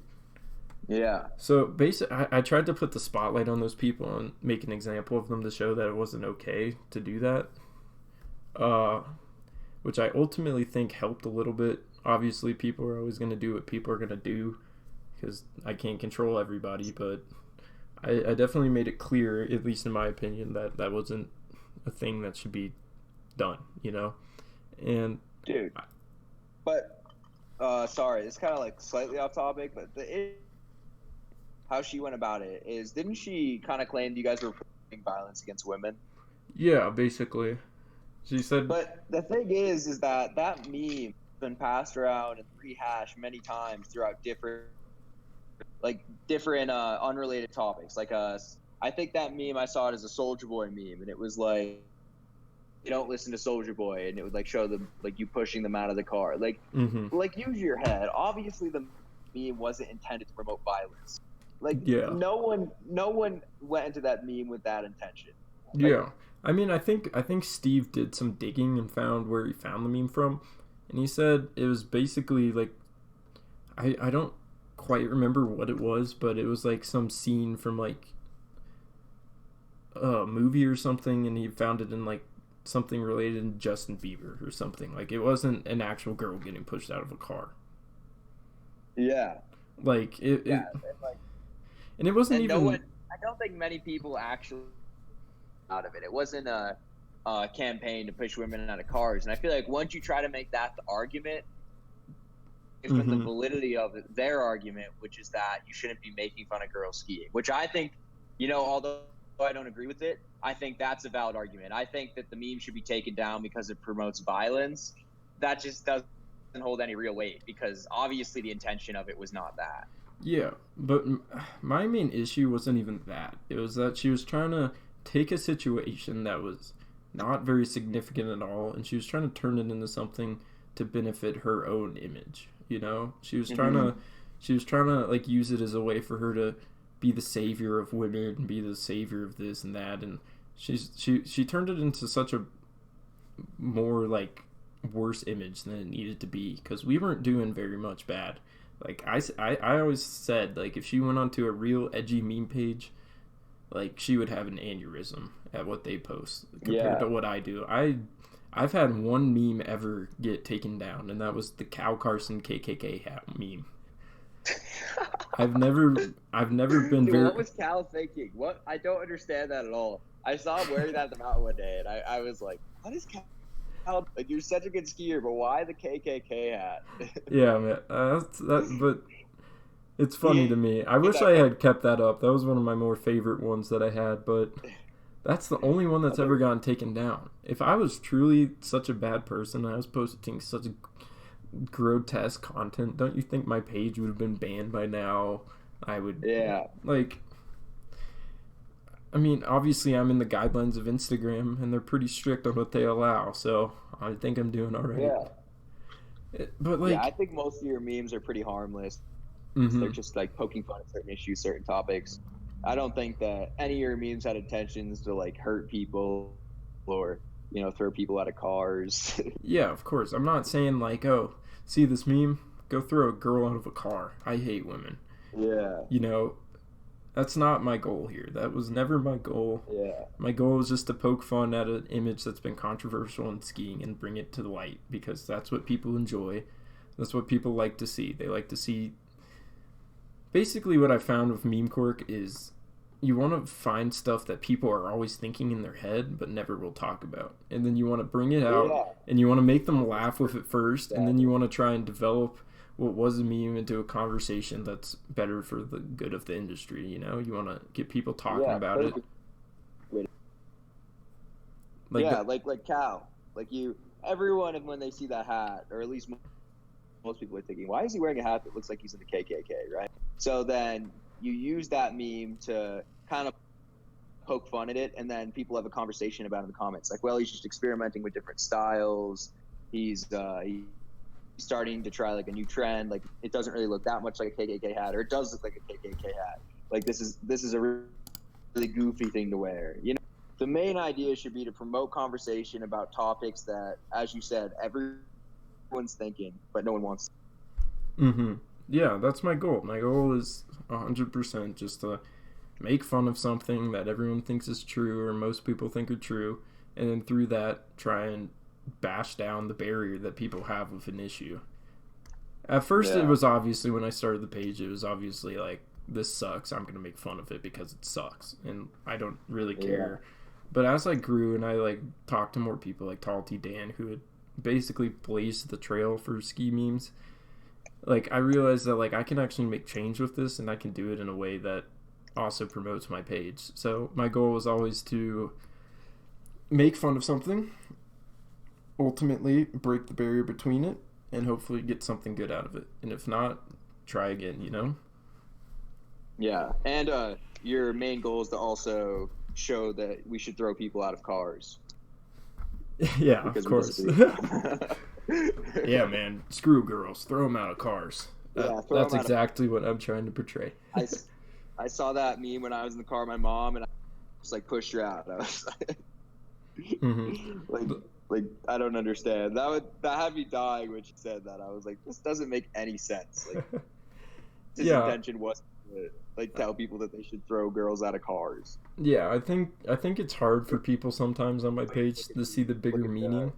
Yeah. So basically, I tried to put the spotlight on those people and make an example of them to show that it wasn't okay to do that, which I ultimately think helped a little bit. Obviously, people are always going to do what people are going to do because I can't control everybody, but I definitely made it clear, at least in my opinion, that that wasn't a thing that should be done, you know? And dude, but sorry, it's kind of like slightly off topic, but how she went about it is, didn't she kind of claim you guys were promoting violence against women? Yeah, basically. She said. But the thing is that meme has been passed around and rehashed many times throughout different unrelated topics. Like I think that meme, I saw it as a Soulja Boy meme, and it was like, you don't listen to Soulja Boy, and it would like show them like you pushing them out of the car. Like, like, use your head. Obviously, the meme wasn't intended to promote violence. Like, no one went into that meme with that intention. Like, yeah, I mean, I think Steve did some digging and found where he found the meme from, and he said it was basically like, I don't quite remember what it was, but it was like some scene from like a movie or something, and he found it in like something related to Justin Bieber or something. Like, it wasn't an actual girl getting pushed out of a car. Yeah. Like and it wasn't even. I don't think many people actually out of it. It wasn't a campaign to push women out of cars, and I feel like once you try to make that the argument, it's been the validity of their argument, which is that you shouldn't be making fun of girls skiing, which I think, although I don't agree with it, I think that's a valid argument. I think that the meme should be taken down because it promotes violence. That just doesn't hold any real weight, because obviously the intention of it was not that. Yeah, but my main issue wasn't even that. It was that she was trying to take a situation that was not very significant at all, and she was trying to turn it into something to benefit her own image. You know, she was trying to like use it as a way for her to be the savior of women and be the savior of this and that, and she turned it into such a more like worse image than it needed to be, because we weren't doing very much bad. Like, I always said, like, if she went onto a real edgy meme page, like, she would have an aneurysm at what they post compared to what I do. I've had one meme ever get taken down, and that was the Cal Carson KKK hat meme. I've never been Dude, very. What was Cal thinking? What? I don't understand that at all. I saw him wearing that at the mountain one day, and I was like, what is Cal? Like, you're such a good skier, but why the KKK hat? Yeah, man. But it's funny to me. I wish I had kept that up. That was one of my more favorite ones that I had, but that's the only one that's ever gotten taken down. If I was truly such a bad person, I was posting such grotesque content, don't you think my page would have been banned by now? I would. Yeah. Like, I mean, obviously I'm in the guidelines of Instagram, and they're pretty strict on what they allow, so I think I'm doing all right. Yeah. But Yeah, I like, think most of your memes are pretty harmless. They're mhm. just like poking fun at certain issues, certain topics. I don't think that any of your memes had intentions to like hurt people or, throw people out of cars. Yeah, of course. I'm not saying like, oh, see this meme? Go throw a girl out of a car. I hate women. Yeah. You know, that's not my goal here. That was never my goal. Yeah. My goal was just to poke fun at an image that's been controversial in skiing and bring it to the light, because that's what people enjoy. That's what people like to see. They like to see. Basically, what I found with Meme Cork is you want to find stuff that people are always thinking in their head but never will talk about. And then you want to bring it out, Yeah. and you want to make them laugh with it first, and then Exactly. you want to try and develop what was a meme into a conversation that's better for the good of the industry. You want to get people talking Yeah. about it. Like Yeah, like Cal. Everyone, when they see that hat, or at least most people are thinking, why is he wearing a hat that looks like he's in the KKK, right? So then you use that meme to kind of poke fun at it, and then people have a conversation about it in the comments. Like, well, he's just experimenting with different styles. He's starting to try like a new trend. Like, it doesn't really look that much like a KKK hat, or it does look like a KKK hat. Like, this is a really goofy thing to wear. The main idea should be to promote conversation about topics that, as you said, everyone's thinking, but no one wants. Mm-hmm. Yeah, that's my goal. My goal is 100% just to make fun of something that everyone thinks is true, or most people think are true, and then through that try and bash down the barrier that people have with an issue. At first, Yeah. it was obviously, when I started the page, it was obviously like, this sucks, I'm going to make fun of it because it sucks, and I don't really care. But as I grew and I like talked to more people like Tall T Dan, who had basically blazed the trail for ski memes, like I realized that like I can actually make change with this, and I can do it in a way that also promotes my page. So my goal was always to make fun of something, ultimately break the barrier between it, and hopefully get something good out of it. And if not, try again. Yeah, and your main goal is to also show that we should throw people out of cars. Yeah, of Because we course. disagree. Yeah, man, screw girls, throw them out of cars. Yeah, throw That's 'em out of- exactly what I'm trying to portray. I saw that meme when I was in the car with my mom, and I was like, pushed her out. I was Mm-hmm. like, I don't understand. That had me dying when she said that. I was like, this doesn't make any sense. Like, his Yeah. intention wasn't to tell people that they should throw girls out of cars. Yeah, I think it's hard for people sometimes on my page to see the bigger meaning,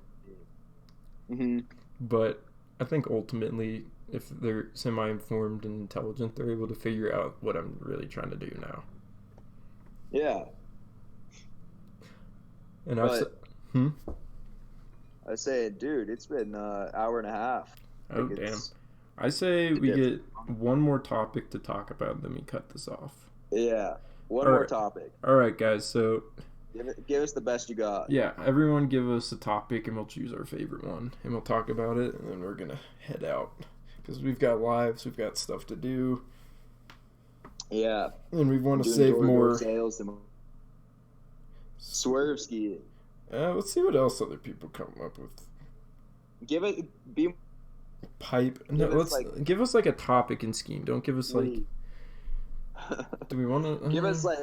Mm-hmm. but I think ultimately, if they're semi-informed and intelligent, they're able to figure out what I'm really trying to do now. Yeah. And But- I I was saying, dude, it's been an hour and a half. oh Like, damn, it's- I say we Yeah. get one more topic to talk about, then we cut this off. Yeah. One All more right. topic. All right, guys. So Give us the best you got. yeah, everyone give us a topic, and we'll choose our favorite one, and we'll talk about it, and then we're gonna head out because we've got lives, we've got stuff to do, Yeah. and we want to Doing save door-to-door more. sales and swerve skiing. Let's see what else other people come up with. Be Pipe. No, Give us, let's give us like a topic and scheme. Don't give us like. Do we want to give us like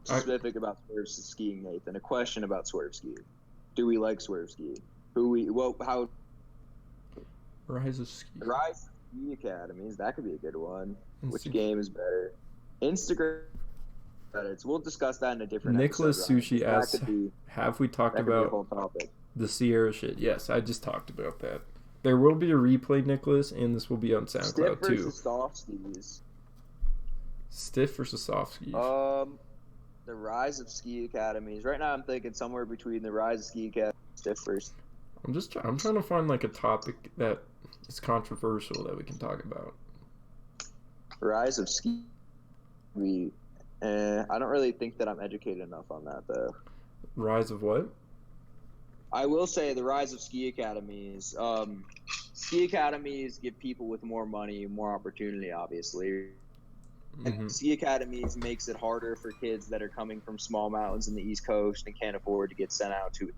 I- specific about swerve skiing, Nathan. A question about swerve skiing. Do we like swerve skiing? How Rise of Ski? Rise Ski Academies? That could be a good one. Which Insta- game is better? Instagram credits. We'll discuss that in a different Nicholas episode. Ryan, Sushi 'cause asks, that could be, have we talked that could be a about whole topic. the Sierra shit? Yes, I just talked about that. There will be a replay, Nicholas, and this will be on Stiff SoundCloud too. versus soft skis. Stiff versus soft skis. The Rise of Ski Academies. Right now, I'm thinking somewhere between the Rise of Ski Academy and Stiff versus. I'm trying to find like a topic that is controversial that we can talk about. Rise of Ski. I don't really think that I'm educated enough on that, though. Rise of what? I will say the Rise of Ski Academies. Ski academies give people with more money more opportunity, obviously. Mm-hmm. ski academies makes it harder for kids that are coming from small mountains in the East Coast and can't afford to get sent out to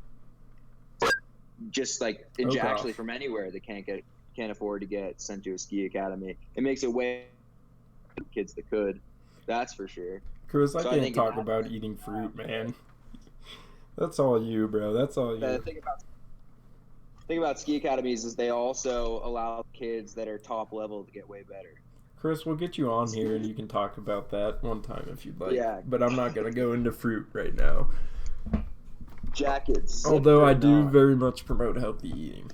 just like actually from anywhere they can't afford to get sent to a ski academy. It makes it way for kids that could. That's for sure. Chris, I So can't talk about eating fruit, man. That's all you, bro. That's all you. The thing about ski academies is they also allow kids that are top level to get way better. Chris, we'll get you on here and you can talk about that one time if you'd like. Yeah. But I'm not going to go into fruit right now. Jackets. Although I do very much promote healthy eating.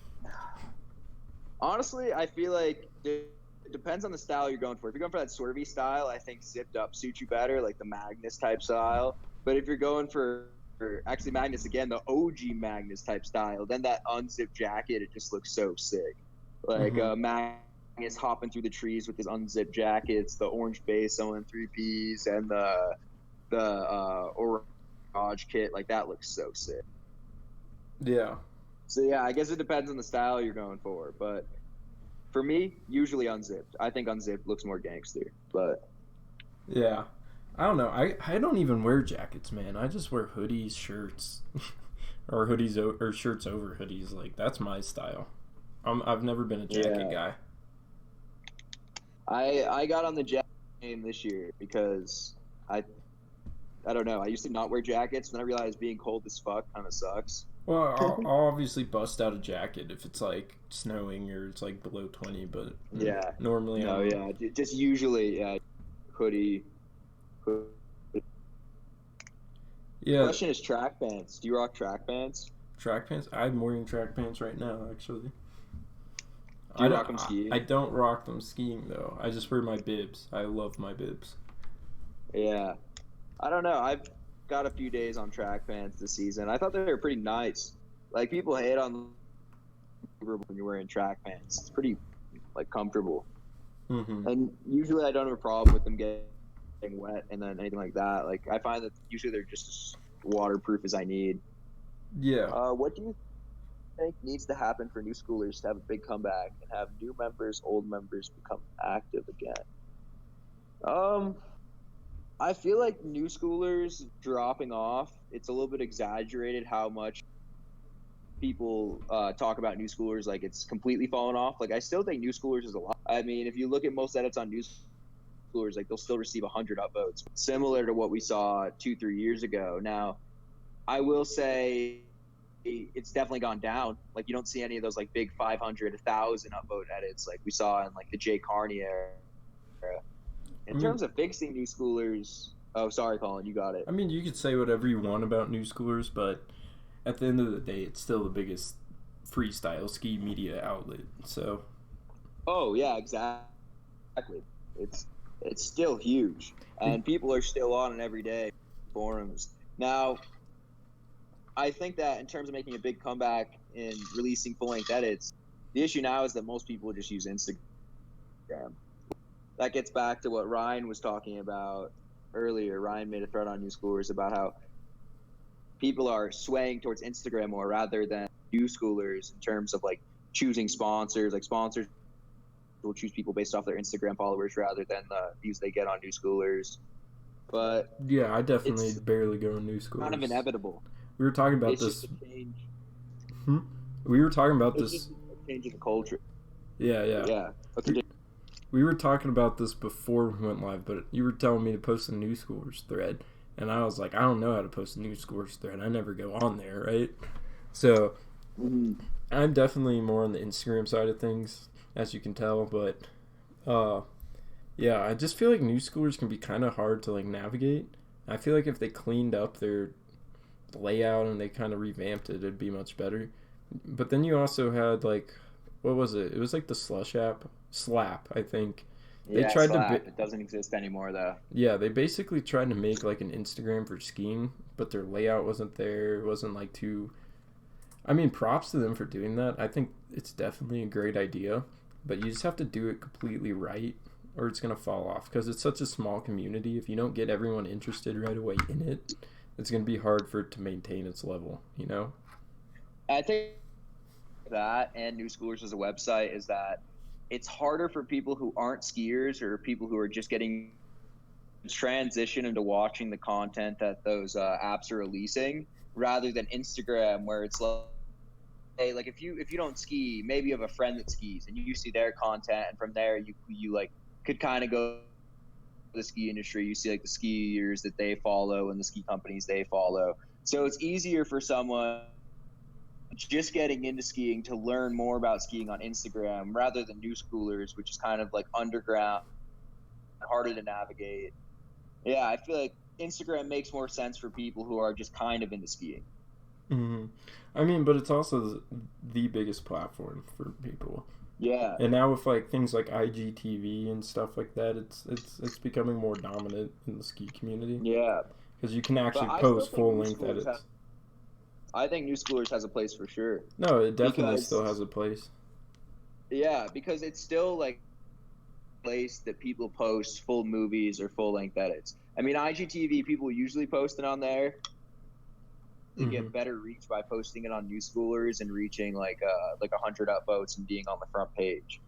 Honestly, I feel like it depends on the style you're going for. If you're going for that swervy style, I think zipped up suits you better, like the Magnus type style. But if you're going for actually Magnus again, the OG Magnus type style, then that unzipped jacket, it just looks so sick. Like Magnus hopping through the trees with his unzipped jackets, the orange base on 3Ps, and the orange kit, like that looks so sick. Yeah. So yeah, I guess it depends on the style you're going for, but for me, usually unzipped. I think unzipped looks more gangster, but yeah. I don't know. I don't even wear jackets, man. I just wear hoodies, shirts, or hoodies or shirts over hoodies. Like that's my style. I've never been a jacket guy. I got on the jacket game this year because I don't know. I used to not wear jackets, and then I realized being cold as fuck kind of sucks. Well, I'll obviously bust out a jacket if it's like snowing or it's like below 20, but normally just usually hoodie. Yeah. The question is track pants. Do you rock track pants? Track pants? I'm wearing track pants right now, actually. Do you rock them skiing? I don't rock them skiing, though. I just wear my bibs. I love my bibs. Yeah. I don't know. I've got a few days on track pants this season. I thought they were pretty nice. Like, people hate on when you're wearing track pants. It's pretty, like, comfortable. Mm-hmm. And usually I don't have a problem with them getting wet and then anything like that. Like, I find that usually they're just as waterproof as I need. Yeah. What do you think needs to happen for new schoolers to have a big comeback and have new members, old members become active again? I feel like new schoolers dropping off, it's a little bit exaggerated how much people talk about new schoolers like it's completely fallen off. Like, I still think new schoolers is a lot. I mean, if you look at most edits on new schoolers, like, they'll still receive 100 upvotes, similar to what we saw 2-3 years ago. Now, I will say it's definitely gone down. Like, you don't see any of those, like, big 500, 1,000 upvote edits like we saw in, like, the Jay Carney era. In terms of fixing new schoolers... Oh, sorry, Colin, you got it. I mean, you could say whatever you want about new schoolers, but at the end of the day, it's still the biggest freestyle ski media outlet, so... Oh, yeah, exactly. It's still huge, and people are still on it every day, forums. Now, I think that in terms of making a big comeback and releasing full-length edits, the issue now is that most people just use Instagram. That gets back to what Ryan was talking about earlier. Ryan made a thread on New Schoolers about how people are swaying towards Instagram more rather than new schoolers in terms of like choosing sponsors. Like, sponsors will choose people based off their Instagram followers rather than the views they get on new schoolers. But yeah, I definitely barely go on new schoolers. Kind of inevitable. We were talking about this. We were talking about this. Just changing the culture. Yeah. Yeah. Okay. We were talking about this before we went live, but you were telling me to post a new schoolers thread, and I was like, I don't know how to post a new schoolers thread. I never go on there, right? So I'm definitely more on the Instagram side of things, as you can tell, but yeah, I just feel like new schoolers can be kind of hard to like navigate. I feel like if they cleaned up their layout and they kind of revamped it, it'd be much better. But then you also had like, what was it? It was like the Slush app, Slap, I think. They tried Slap. It doesn't exist anymore though. Yeah, they basically tried to make like an Instagram for skiing, but their layout wasn't there. It wasn't like too. I mean, props to them for doing that. I think it's definitely a great idea, but you just have to do it completely right, or it's gonna fall off because it's such a small community. If you don't get everyone interested right away in it, it's gonna be hard for it to maintain its level. You know. I think that and New Schoolers as a website is that it's harder for people who aren't skiers or people who are just getting transition into watching the content that those apps are releasing, rather than Instagram, where it's like, hey, like if you don't ski, maybe you have a friend that skis and you see their content, and from there you like could kind of go to the ski industry. You see like the skiers that they follow and the ski companies they follow. So it's easier for someone just getting into skiing to learn more about skiing on Instagram rather than new schoolers, which is kind of like underground, harder to navigate. Yeah, I feel like Instagram makes more sense for people who are just kind of into skiing. Mm-hmm. I mean, but it's also the biggest platform for people. Yeah. And now with like things like IGTV and stuff like that, it's becoming more dominant in the ski community. Yeah. Because you can actually post full length edits. I think New Schoolers has a place for sure. No, it definitely still has a place. Yeah, because it's still like a place that people post full movies or full length edits. I mean, IGTV, people usually post it on there. They get better reach by posting it on New Schoolers and reaching like 100 upvotes and being on the front page.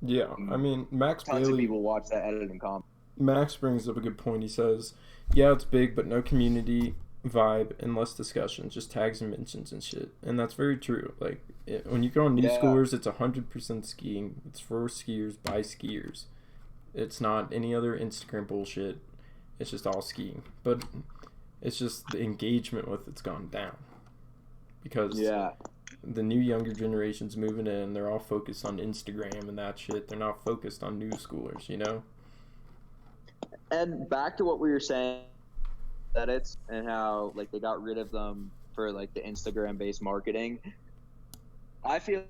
Yeah, I mean, Max Tons Bailey. of people watch that edit and comment. Max brings up a good point. He says, "Yeah, it's big, but no community vibe and less discussion, just tags and mentions and shit." And that's very true. Like when you go on New Schoolers, it's 100% skiing. It's for skiers by skiers. It's not any other Instagram bullshit. It's just all skiing. But it's just the engagement with it's gone down because the new younger generation's moving in. They're all focused on Instagram and that shit. They're not focused on New Schoolers, you know. And back to what we were saying, edits and how like they got rid of them for like the Instagram based marketing. I feel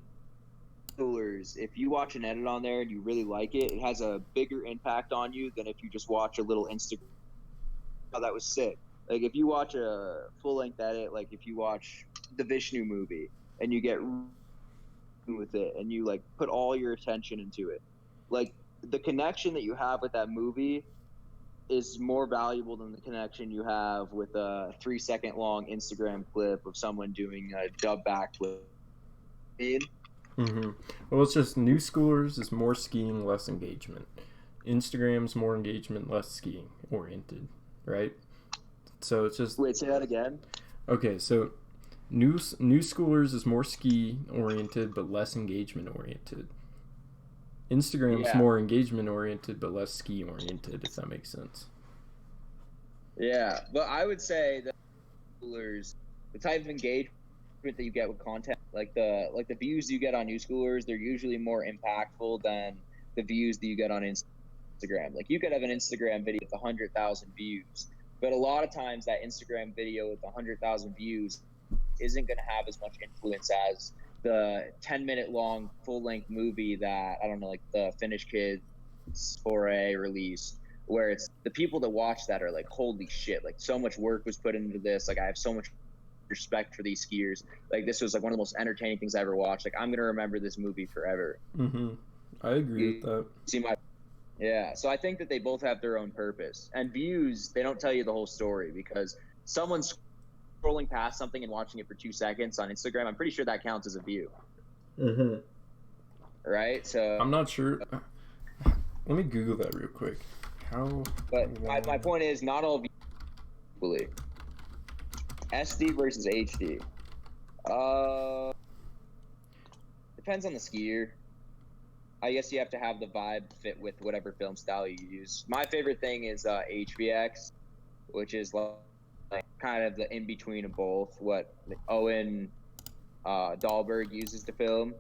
if you watch an edit on there and you really like it, it has a bigger impact on you than if you just watch a little Instagram. Oh, that was sick. Like if you watch a full length edit, like if you watch the Vishnu movie and you get with it and you like put all your attention into it, like the connection that you have with that movie is more valuable than the connection you have with a 3-second long Instagram clip of someone doing a dub backflip. Well, it's just New Schoolers is more skiing, less engagement. Instagram's more engagement, less skiing oriented, right? So it's just... Wait, say that again? Okay, so New Schoolers is more ski oriented but less engagement oriented. Instagram's more engagement oriented but less ski oriented, if that makes sense. Yeah, but I would say that the type of engagement that you get with content, like the views you get on New Schoolers, they're usually more impactful than the views that you get on Instagram. Like you could have an Instagram video with 100,000 views, but a lot of times that Instagram video with 100,000 views isn't going to have as much influence as the 10-minute long full-length movie that, I don't know, like the Finnish Kids 4A released, where it's the people that watch that are like, holy shit, like so much work was put into this. Like I have so much respect for these skiers. Like this was like one of the most entertaining things I ever watched. Like I'm going to remember this movie forever. I agree with that. Yeah, so I think that they both have their own purpose. And views, they don't tell you the whole story, because someone's scrolling past something and watching it for 2 seconds on Instagram, I'm pretty sure that counts as a view. Right? So I'm not sure. Let me Google that real quick. But my point is, not all views equally. SD versus HD. Depends on the skier. I guess you have to have the vibe fit with whatever film style you use. My favorite thing is HVX, which is like kind of the in-between of both, what Owen Dahlberg uses to film.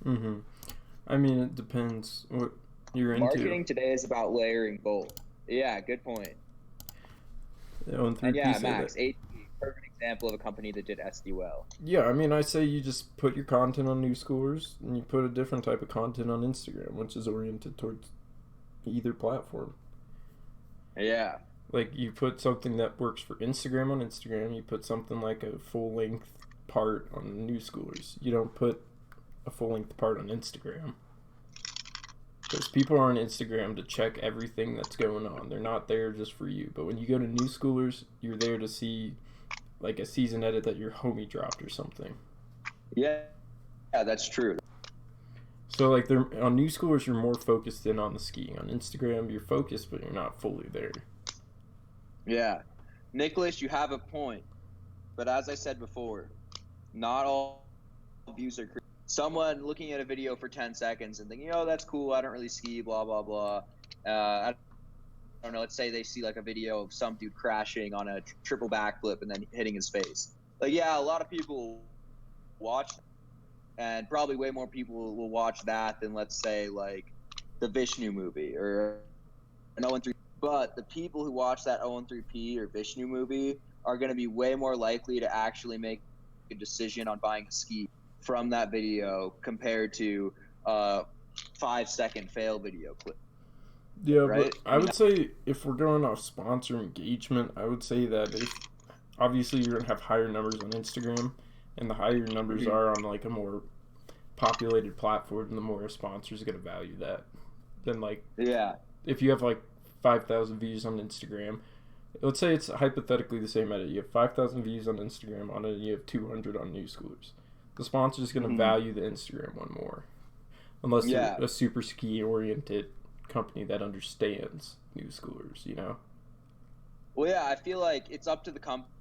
I mean, it depends what you're into. Marketing today is about layering both. Yeah, good point. And yeah, Max, HD, perfect example of a company that did SD well. Yeah, I mean, I say you just put your content on New Schoolers and you put a different type of content on Instagram, which is oriented towards either platform. Yeah. Like, you put something that works for Instagram on Instagram, you put something like a full-length part on New Schoolers. You don't put a full-length part on Instagram. Because people are on Instagram to check everything that's going on. They're not there just for you. But when you go to New Schoolers, you're there to see like a season edit that your homie dropped or something. Yeah, that's true. So, like, they're on New Schoolers, you're more focused in on the skiing. On Instagram, you're focused, but you're not fully there. Yeah. Nicholas, you have a point. But as I said before, not all views are created. Someone looking at a video for 10 seconds and thinking, oh, that's cool, I don't really ski, blah, blah, blah. I don't know, let's say they see like a video of some dude crashing on a triple backflip and then hitting his face. Like, yeah, a lot of people watch, and probably way more people will watch that than, let's say, like the Vishnu movie or an 0-3. But the people who watch that 0-3P or Vishnu movie are going to be way more likely to actually make a decision on buying a ski from that video compared to a 5-second fail video clip. Yeah, right? but I would say if we're going off sponsor engagement, I would say that if obviously you're going to have higher numbers on Instagram, and the higher your numbers are on like a more populated platform, the more a sponsor is going to value that. Then like if you have like 5,000 views on Instagram, let's say it's hypothetically the same edit. You have 5,000 views on Instagram on it, and you have 200 on New Schoolers. The sponsor is going to value the Instagram one more, unless they're a super ski oriented company that understands New Schoolers, you know? Well, yeah, I feel like it's up to the company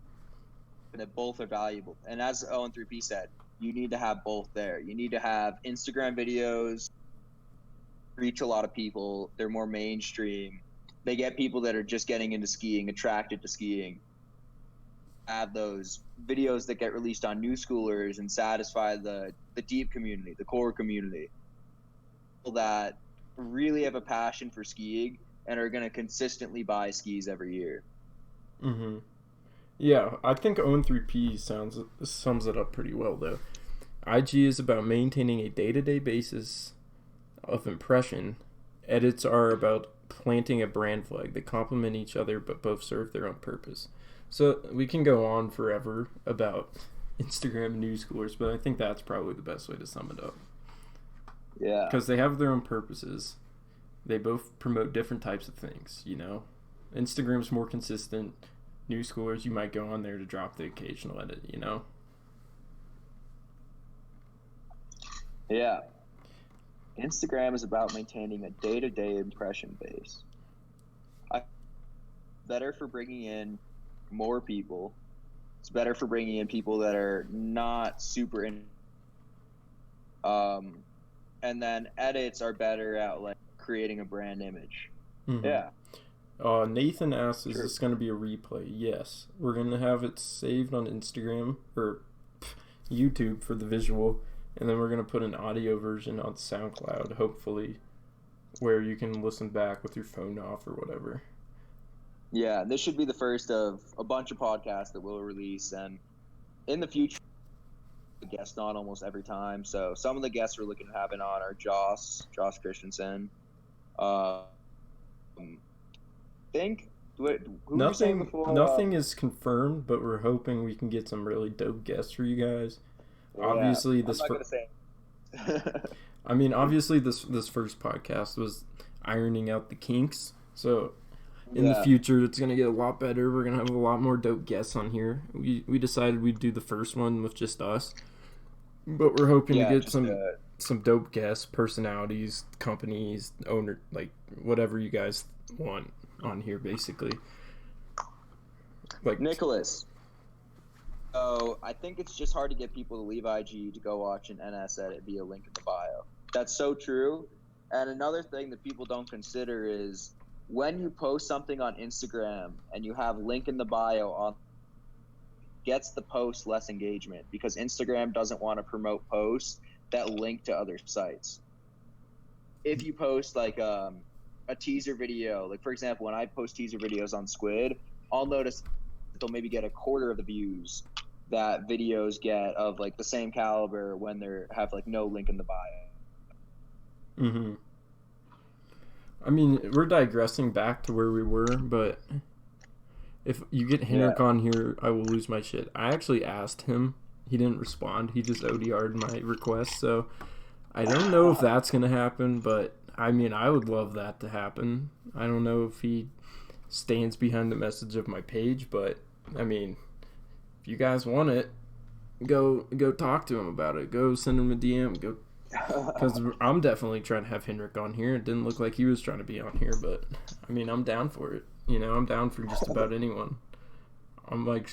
that both are valuable. And as 0-3P said, you need to have both there. You need to have Instagram videos reach a lot of people. They're more mainstream. They get people that are just getting into skiing, attracted to skiing. Have those videos that get released on New Schoolers and satisfy the deep community, the core community. People that really have a passion for skiing and are going to consistently buy skis every year. Mm-hmm. Yeah, I think 0-3P sums it up pretty well, though. IG is about maintaining a day-to-day basis of impression. Edits are about planting a brand flag. They complement each other, but both serve their own purpose. So we can go on forever about Instagram and New Schoolers, but I think that's probably the best way to sum it up. Yeah. Because they have their own purposes. They both promote different types of things, you know? Instagram's more consistent. New Schoolers, you might go on there to drop the occasional edit, you know? Yeah. Instagram is about maintaining a day-to-day impression base. Better for bringing in more people. It's better for bringing in people that are not super in. And then edits are better at like creating a brand image. Mm-hmm. Yeah. Nathan asks, is this going to be a replay? Yes. We're going to have it saved on Instagram or YouTube for the visual, and then we're going to put an audio version on SoundCloud, hopefully, where you can listen back with your phone off or whatever. Yeah, this should be the first of a bunch of podcasts that we'll release, and in the future, guests on almost every time. So some of the guests we're looking at having on are Josh Christensen. Nothing is confirmed, but we're hoping we can get some really dope guests for you guys. Yeah, obviously, I'm not gonna say. I mean, obviously, this first podcast was ironing out the kinks. So in the future, it's gonna get a lot better. We're gonna have a lot more dope guests on here. We decided we'd do the first one with just us, but we're hoping to get some dope guests, personalities, companies, owner, like whatever you guys want on here, basically. Like Nicholas. So I think it's just hard to get people to leave IG to go watch an NS edit via link in the bio. That's so true. And another thing that people don't consider is when you post something on Instagram and you have link in the bio on, gets the post less engagement because Instagram doesn't want to promote posts that link to other sites. If you post like a teaser video, like for example, when I post teaser videos on Squid, I'll notice they'll maybe get a quarter of the views that videos get of like the same caliber when they have like no link in the bio. Mm-hmm. I mean, we're digressing back to where we were, but if you get Henrik on here, I will lose my shit. I actually asked him. He didn't respond. He just ODR'd my request, so I don't know if that's going to happen, but I mean, I would love that to happen. I don't know if he stands behind the message of my page, but I mean, if you guys want it, go talk to him about it. Go send him a DM. Go Because I'm definitely trying to have Henrik on here. It didn't look like he was trying to be on here, but I mean, I'm down for it. You know, I'm down for just about anyone. I'm like,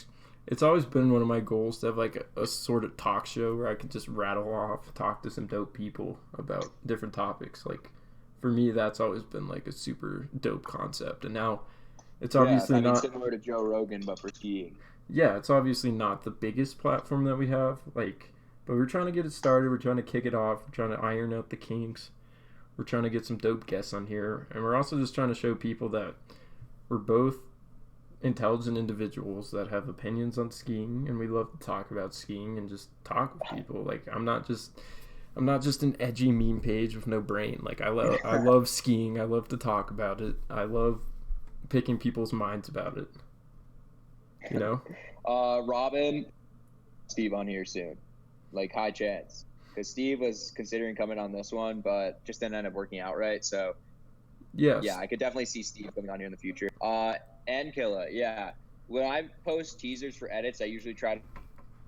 it's always been one of my goals to have like a sort of talk show where I could just rattle off, talk to some dope people about different topics. Like, for me, that's always been like a super dope concept. And now it's obviously not similar to Joe Rogan, but for skiing. Yeah, it's obviously not the biggest platform that we have. Like, but we're trying to get it started. We're trying to kick it off. We're trying to iron out the kinks. We're trying to get some dope guests on here. And we're also just trying to show people that we're both intelligent individuals that have opinions on skiing, and we love to talk about skiing and just talk with people. Like, I'm not just an edgy meme page with no brain. Like, I love skiing. I love to talk about it. I love picking people's minds about it. You know? Robin, Steve on here soon. Like, high chance. Because Steve was considering coming on this one, but just didn't end up working out right. So, yes. Yeah, I could definitely see Steve coming on here in the future. And Killa, yeah. When I post teasers for edits, I usually try to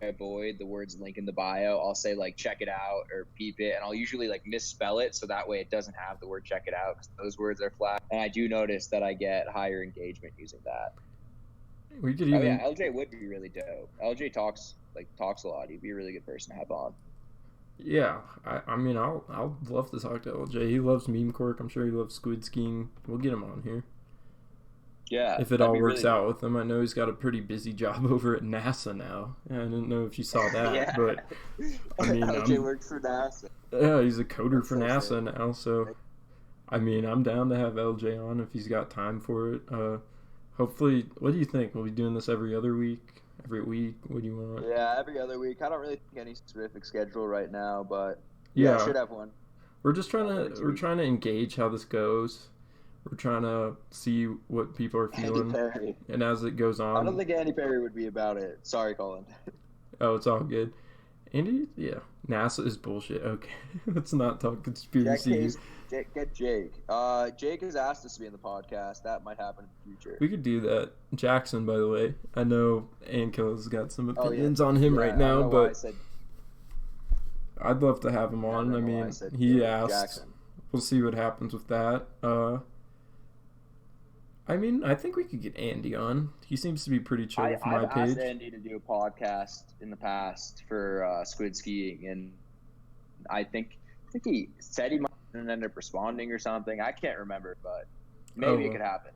avoid the words link in the bio. I'll say, like, check it out or peep it, and I'll usually, like, misspell it so that way it doesn't have the word check it out because those words are flat. And I do notice that I get higher engagement using that. We could even... Oh, yeah, LJ would be really dope. LJ talks a lot. He'd be a really good person to have on. Yeah, I mean, I'll love to talk to LJ. He loves Meme Cork. I'm sure he loves squid skiing. We'll get him on here. Yeah. If it all works out with him. I know he's got a pretty busy job over at NASA now. I didn't know if you saw that, yeah. But I mean, LJ works for NASA. Yeah, he's a coder That's for so NASA now. So, I mean, I'm down to have LJ on if he's got time for it. Hopefully, what do you think? We'll be doing this every other week? Every week? What do you want? Yeah, every other week. I don't really think any specific schedule right now, but yeah, I should have one. We're just trying to engage how this goes. We're trying to see what people are feeling, and as it goes on. I don't think Andy Perry would be about it. Sorry, Colin. Oh, it's all good. Andy, yeah, NASA is bullshit. Okay, let's not talk conspiracies. Get Jake. Jake has asked us to be in the podcast. That might happen in the future. We could do that. Jackson, by the way, I know Ankel's got some opinions on him right now, but I'd love to have him on. I mean, he asked. Jackson. We'll see what happens with that. I mean, I think we could get Andy on. He seems to be pretty chill from my page. I've asked Andy to do a podcast in the past for squid skiing, and I think he said he might end up responding or something. I can't remember, but maybe it could happen.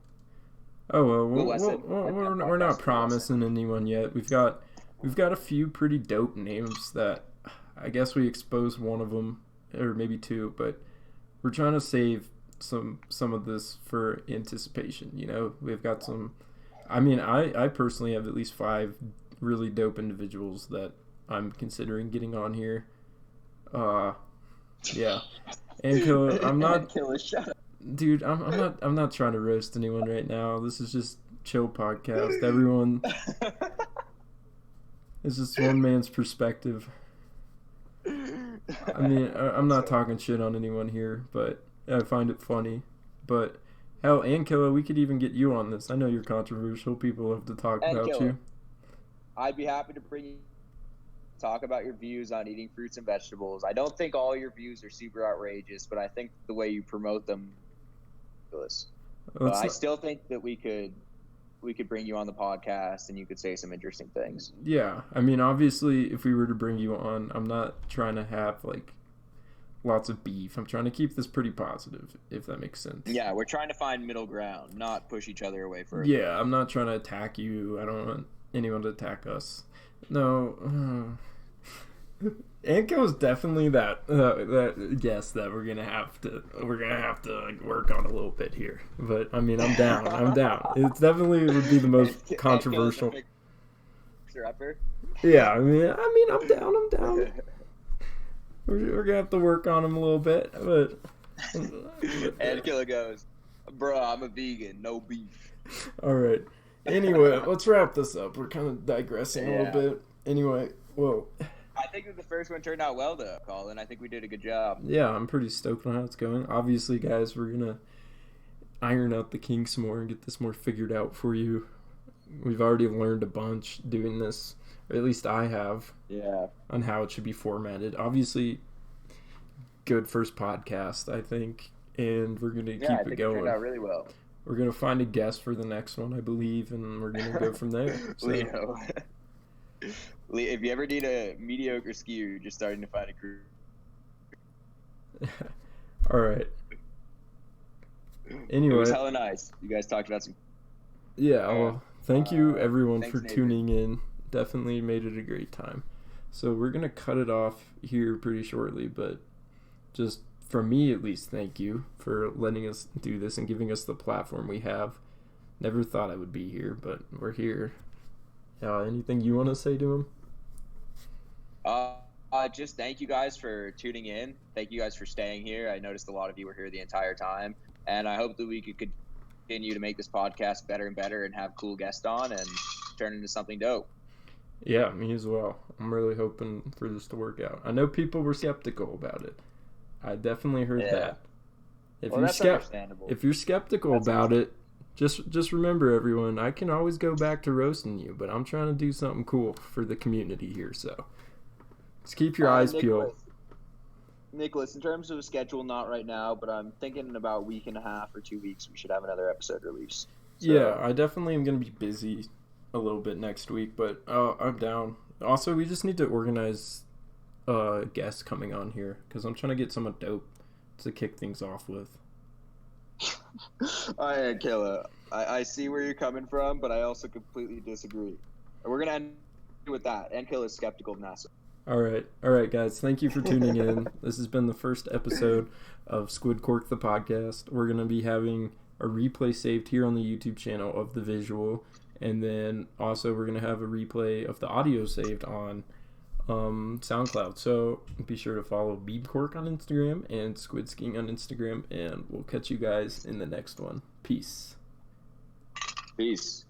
Oh well, we're not promising anyone yet. We've got a few pretty dope names that I guess we exposed one of them or maybe two, but we're trying to save some of this for anticipation. You know, we've got some. I mean, I personally have at least 5 really dope individuals that I'm considering getting on here. Yeah, and I'm not. Dude, I'm not trying to roast anyone right now. This is just chill podcast. Everyone, it's just one man's perspective. I mean, I'm not talking shit on anyone here, but I find it funny. But hell, Ankilla, we could even get you on this. I know you're controversial. People love to talk about you. I'd be happy to bring you talk about your views on eating fruits and vegetables. I don't think all your views are super outrageous, but I think the way you promote them is ridiculous. I still think that we could bring you on the podcast and you could say some interesting things. Yeah, I mean, obviously, if we were to bring you on, I'm not trying to have like lots of beef. I'm trying to keep this pretty positive, if that makes sense. Yeah, we're trying to find middle ground, not push each other away further. Yeah, I'm not trying to attack you. I don't want anyone to attack us. No. Anko is definitely that guess that we're gonna have to like, work on a little bit here. But I mean, I'm down. It's definitely would be the most controversial. Yeah, I mean, I'm down. We're gonna have to work on him a little bit, but. And Killer goes, bro, I'm a vegan, no beef. All right. Anyway, let's wrap this up. We're kind of digressing a little bit. Anyway, whoa. I think that the first one turned out well, though, Colin. I think we did a good job. Yeah, I'm pretty stoked on how it's going. Obviously, guys, we're going to iron out the kinks more and get this more figured out for you. We've already learned a bunch doing this, or at least I have, on how it should be formatted. Obviously, good first podcast, I think, and we're gonna Yeah, I keep think it it going. turned out really well. We're gonna find a guest for the next one, I believe, and we're gonna go from there. So. Leo, if you ever need a mediocre skier, you're just starting to find a crew. All right. It Anyway, was hella nice. You guys talked about some. yeah. Well, thank you everyone thanks, for Nathan. tuning in. Definitely made it a great time. So we're gonna cut it off here pretty shortly, but just from me at least, thank you for letting us do this and giving us the platform we have. Never thought I would be here, but we're here. Anything you want to say to him? Just thank you guys for tuning in. Thank you guys for staying here. I noticed a lot of you were here the entire time, and I hope that we could continue to make this podcast better and better and have cool guests on and turn into something dope. Yeah, me as well. I'm really hoping for this to work out. I know people were skeptical about it. I definitely heard that. If That's understandable. If you're skeptical about it, just remember, everyone, I can always go back to roasting you, but I'm trying to do something cool for the community here, so just keep your eyes peeled. Nicholas, in terms of a schedule, not right now, but I'm thinking in about a week and a half or 2 weeks we should have another episode released. So. Yeah, I definitely am going to be busy a little bit next week, but I'm down. Also, we just need to organize guests coming on here, because I'm trying to get someone dope to kick things off with. Killa, I see where you're coming from, but I also completely disagree. We're going to end with that. And Killa's skeptical of NASA. All right, guys. Thank you for tuning in. This has been the first episode of Squid Cork, the podcast. We're going to be having a replay saved here on the YouTube channel of the visual, and then also we're going to have a replay of the audio saved on SoundCloud. So be sure to follow Bead Cork on Instagram and Squid Skiing on Instagram, and we'll catch you guys in the next one. Peace. Peace.